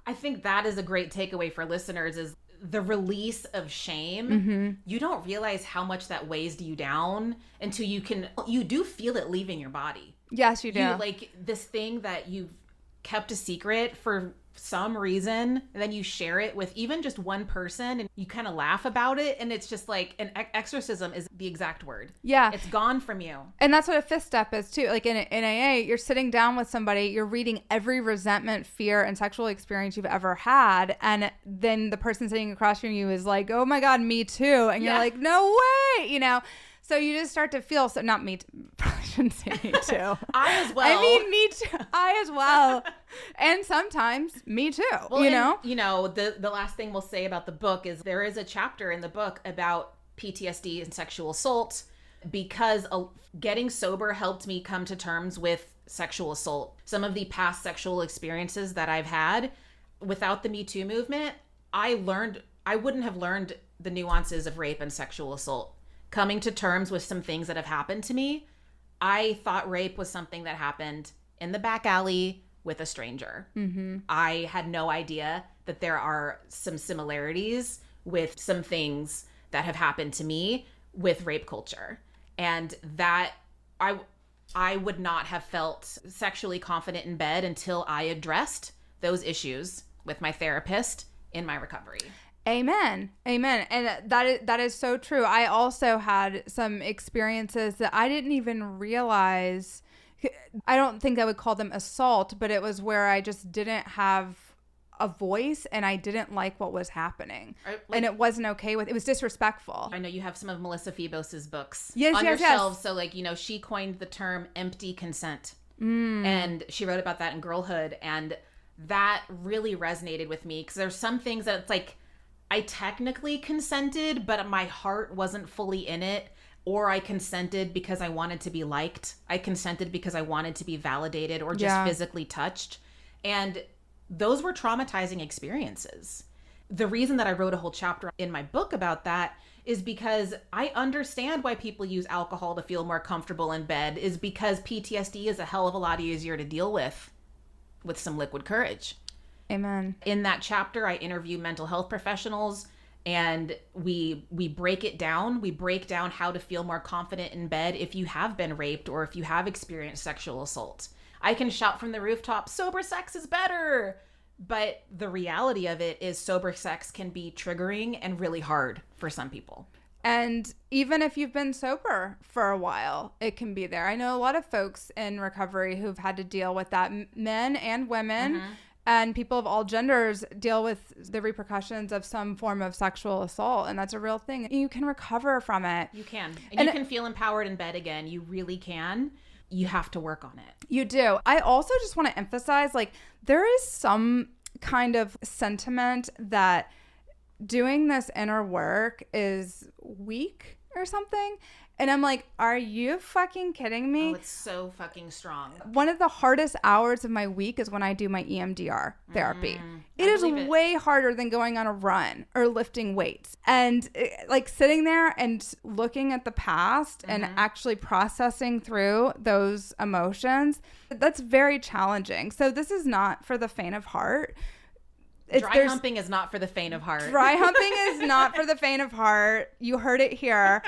I think that is a great takeaway for listeners is the release of shame. You don't realize how much that weighs you down until you do feel it leaving your body. Yes, you do. Like this thing that you've kept a secret for some reason, and then you share it with even just one person and you kind of laugh about it, and it's just like an exorcism is the exact word. Yeah. It's gone from you. And that's what a fifth step is too. Like in AA, you're sitting down with somebody, you're reading every resentment, fear, and sexual experience you've ever had, and then the person sitting across from you is like, oh my God, me too. And you're like, no way, you know? So you just start to feel, so not me, probably shouldn't say me too. I as well. I mean, me too. I as well. And sometimes me too, well, you know? You know, the last thing we'll say about the book is there is a chapter in the book about PTSD and sexual assault because getting sober helped me come to terms with sexual assault. Some of the past sexual experiences that I've had without the Me Too movement, I wouldn't have learned the nuances of rape and sexual assault. Coming to terms with some things that have happened to me, I thought rape was something that happened in the back alley with a stranger. I had no idea that there are some similarities with some things that have happened to me with rape culture. And that I would not have felt sexually confident in bed until I addressed those issues with my therapist in my recovery. Amen. Amen. And that is so true. I also had some experiences that I didn't even realize. I don't think I would call them assault, but it was where I just didn't have a voice and I didn't like what was happening. And it wasn't okay with it. Was disrespectful. I know you have some of Melissa Phoebos's books on your shelves. So like, you know, she coined the term empty consent. And she wrote about that in Girlhood. And that really resonated with me because there's some things that it's like, I technically consented, but my heart wasn't fully in it. Or I consented because I wanted to be liked. I consented because I wanted to be validated or just physically touched. And those were traumatizing experiences. The reason that I wrote a whole chapter in my book about that is because I understand why people use alcohol to feel more comfortable in bed is because PTSD is a hell of a lot easier to deal with some liquid courage. Amen. In that chapter, I interview mental health professionals and we break it down. We break down how to feel more confident in bed if you have been raped or if you have experienced sexual assault. I can shout from the rooftop, sober sex is better. But the reality of it is sober sex can be triggering and really hard for some people. And even if you've been sober for a while, it can be there. I know a lot of folks in recovery who've had to deal with that, men and women. And people of all genders deal with the repercussions of some form of sexual assault. And that's a real thing. You can recover from it. You can. And you can feel empowered in bed again. You really can. You have to work on it. You do. I also just want to emphasize, like, there is some kind of sentiment that doing this inner work is weak or something. And I'm like, are you fucking kidding me? Oh, it's so fucking strong. One of the hardest hours of my week is when I do my EMDR therapy. It is way harder than going on a run or lifting weights. And like sitting there and looking at the past and actually processing through those emotions, that's very challenging. So this is not for the faint of heart. Dry humping is not for the faint of heart. Dry humping is not for the faint of heart. You heard it here.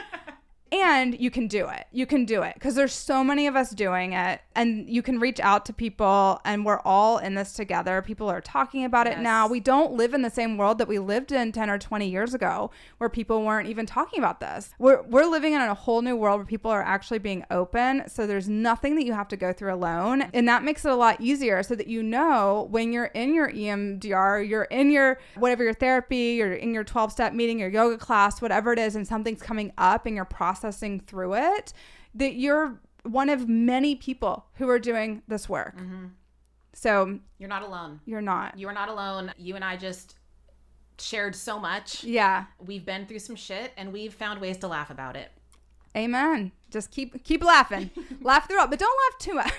And you can do it. You can do it because there's so many of us doing it, and you can reach out to people, and we're all in this together. People are talking about it now. We don't live in the same world that we lived in 10 or 20 years ago where people weren't even talking about this. We're living in a whole new world where people are actually being open. So there's nothing that you have to go through alone. And that makes it a lot easier so that you know when you're in your EMDR, you're in your whatever your therapy, you're in your 12-step meeting, your yoga class, whatever it is, and something's coming up and you're processing through it, that you're one of many people who are doing this work. So you're not alone. You're not. You are not alone. You and I just shared so much. Yeah. We've been through some shit and we've found ways to laugh about it. Amen. Just keep laughing. Laugh through it, but don't laugh too much.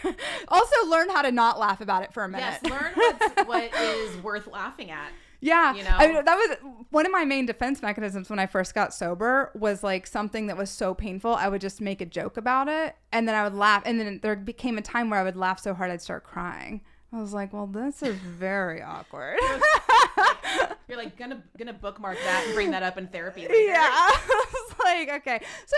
Also learn how to not laugh about it for a minute. Yes, learn what is worth laughing at. Yeah. You know? I mean, that was one of my main defense mechanisms when I first got sober, was like something that was so painful. I would just make a joke about it and then I would laugh. And then there became a time where I would laugh so hard I'd start crying. I was like, well, this is very awkward. You're like gonna bookmark that and bring that up in therapy later. Yeah. I was like, okay. So,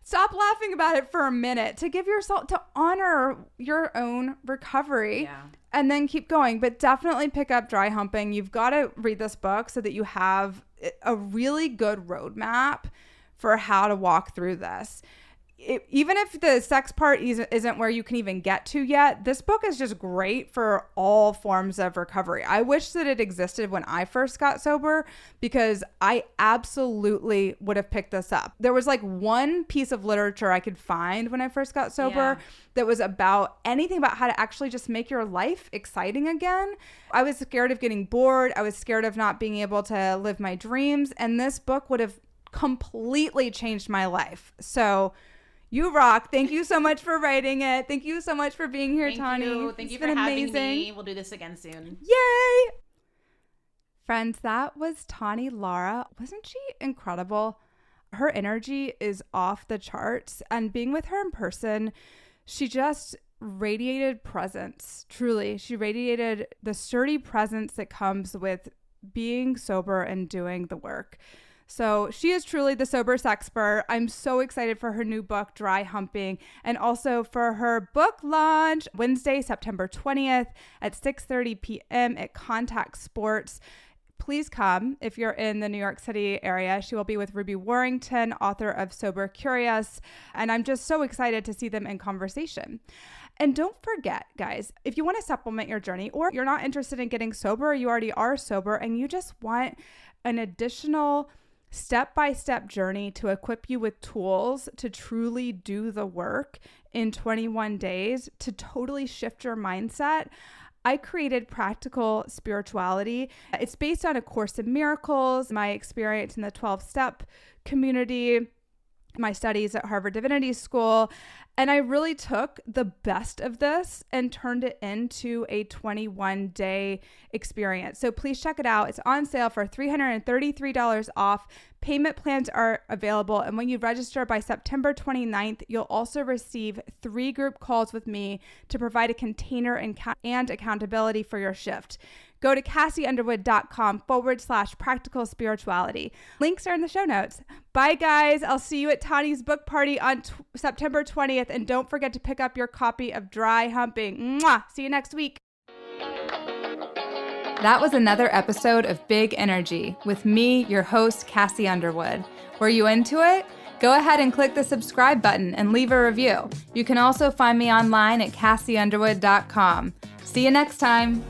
stop laughing about it for a minute to give yourself, to honor your own recovery. Yeah. And then keep going. But definitely pick up Dry Humping. You've got to read this book so that you have a really good roadmap for how to walk through this. Even if the sex part isn't where you can even get to yet, this book is just great for all forms of recovery. I wish that it existed when I first got sober, because I absolutely would have picked this up. There was like one piece of literature I could find when I first got sober that was about anything about how to actually just make your life exciting again. I was scared of getting bored. I was scared of not being able to live my dreams. And this book would have completely changed my life. So you rock. Thank you so much for writing it. Thank you so much for being here, Tawny. Thank you for having me. We'll do this again soon. Yay! Friends, that was Tawny Lara. Wasn't she incredible? Her energy is off the charts. And being with her in person, she just radiated presence. Truly, she radiated the sturdy presence that comes with being sober and doing the work. So she is truly the sober sexpert. I'm so excited for her new book, Dry Humping, and also for her book launch Wednesday, September 20th at 6:30 p.m. at Contact Sports. Please come if you're in the New York City area. She will be with Ruby Warrington, author of Sober Curious, and I'm just so excited to see them in conversation. And don't forget, guys, if you want to supplement your journey, or you're not interested in getting sober, or you already are sober, and you just want an additional step-by-step journey to equip you with tools to truly do the work in 21 days to totally shift your mindset, I created Practical Spirituality. It's based on A Course in Miracles, my experience in the 12-step community, my studies at Harvard Divinity School. And I really took the best of this and turned it into a 21-day experience. So please check it out. It's on sale for $333 off. Payment plans are available. And when you register by September 29th, you'll also receive 3 group calls with me to provide a container and accountability for your shift. Go to KassiUnderwood.com/practical spirituality. Links are in the show notes. Bye, guys. I'll see you at Tawny's book party on September 20th. And don't forget to pick up your copy of Dry Humping. Mwah! See you next week. That was another episode of Big Energy with me, your host, Kassi Underwood. Were you into it? Go ahead and click the subscribe button and leave a review. You can also find me online at KassiUnderwood.com. See you next time.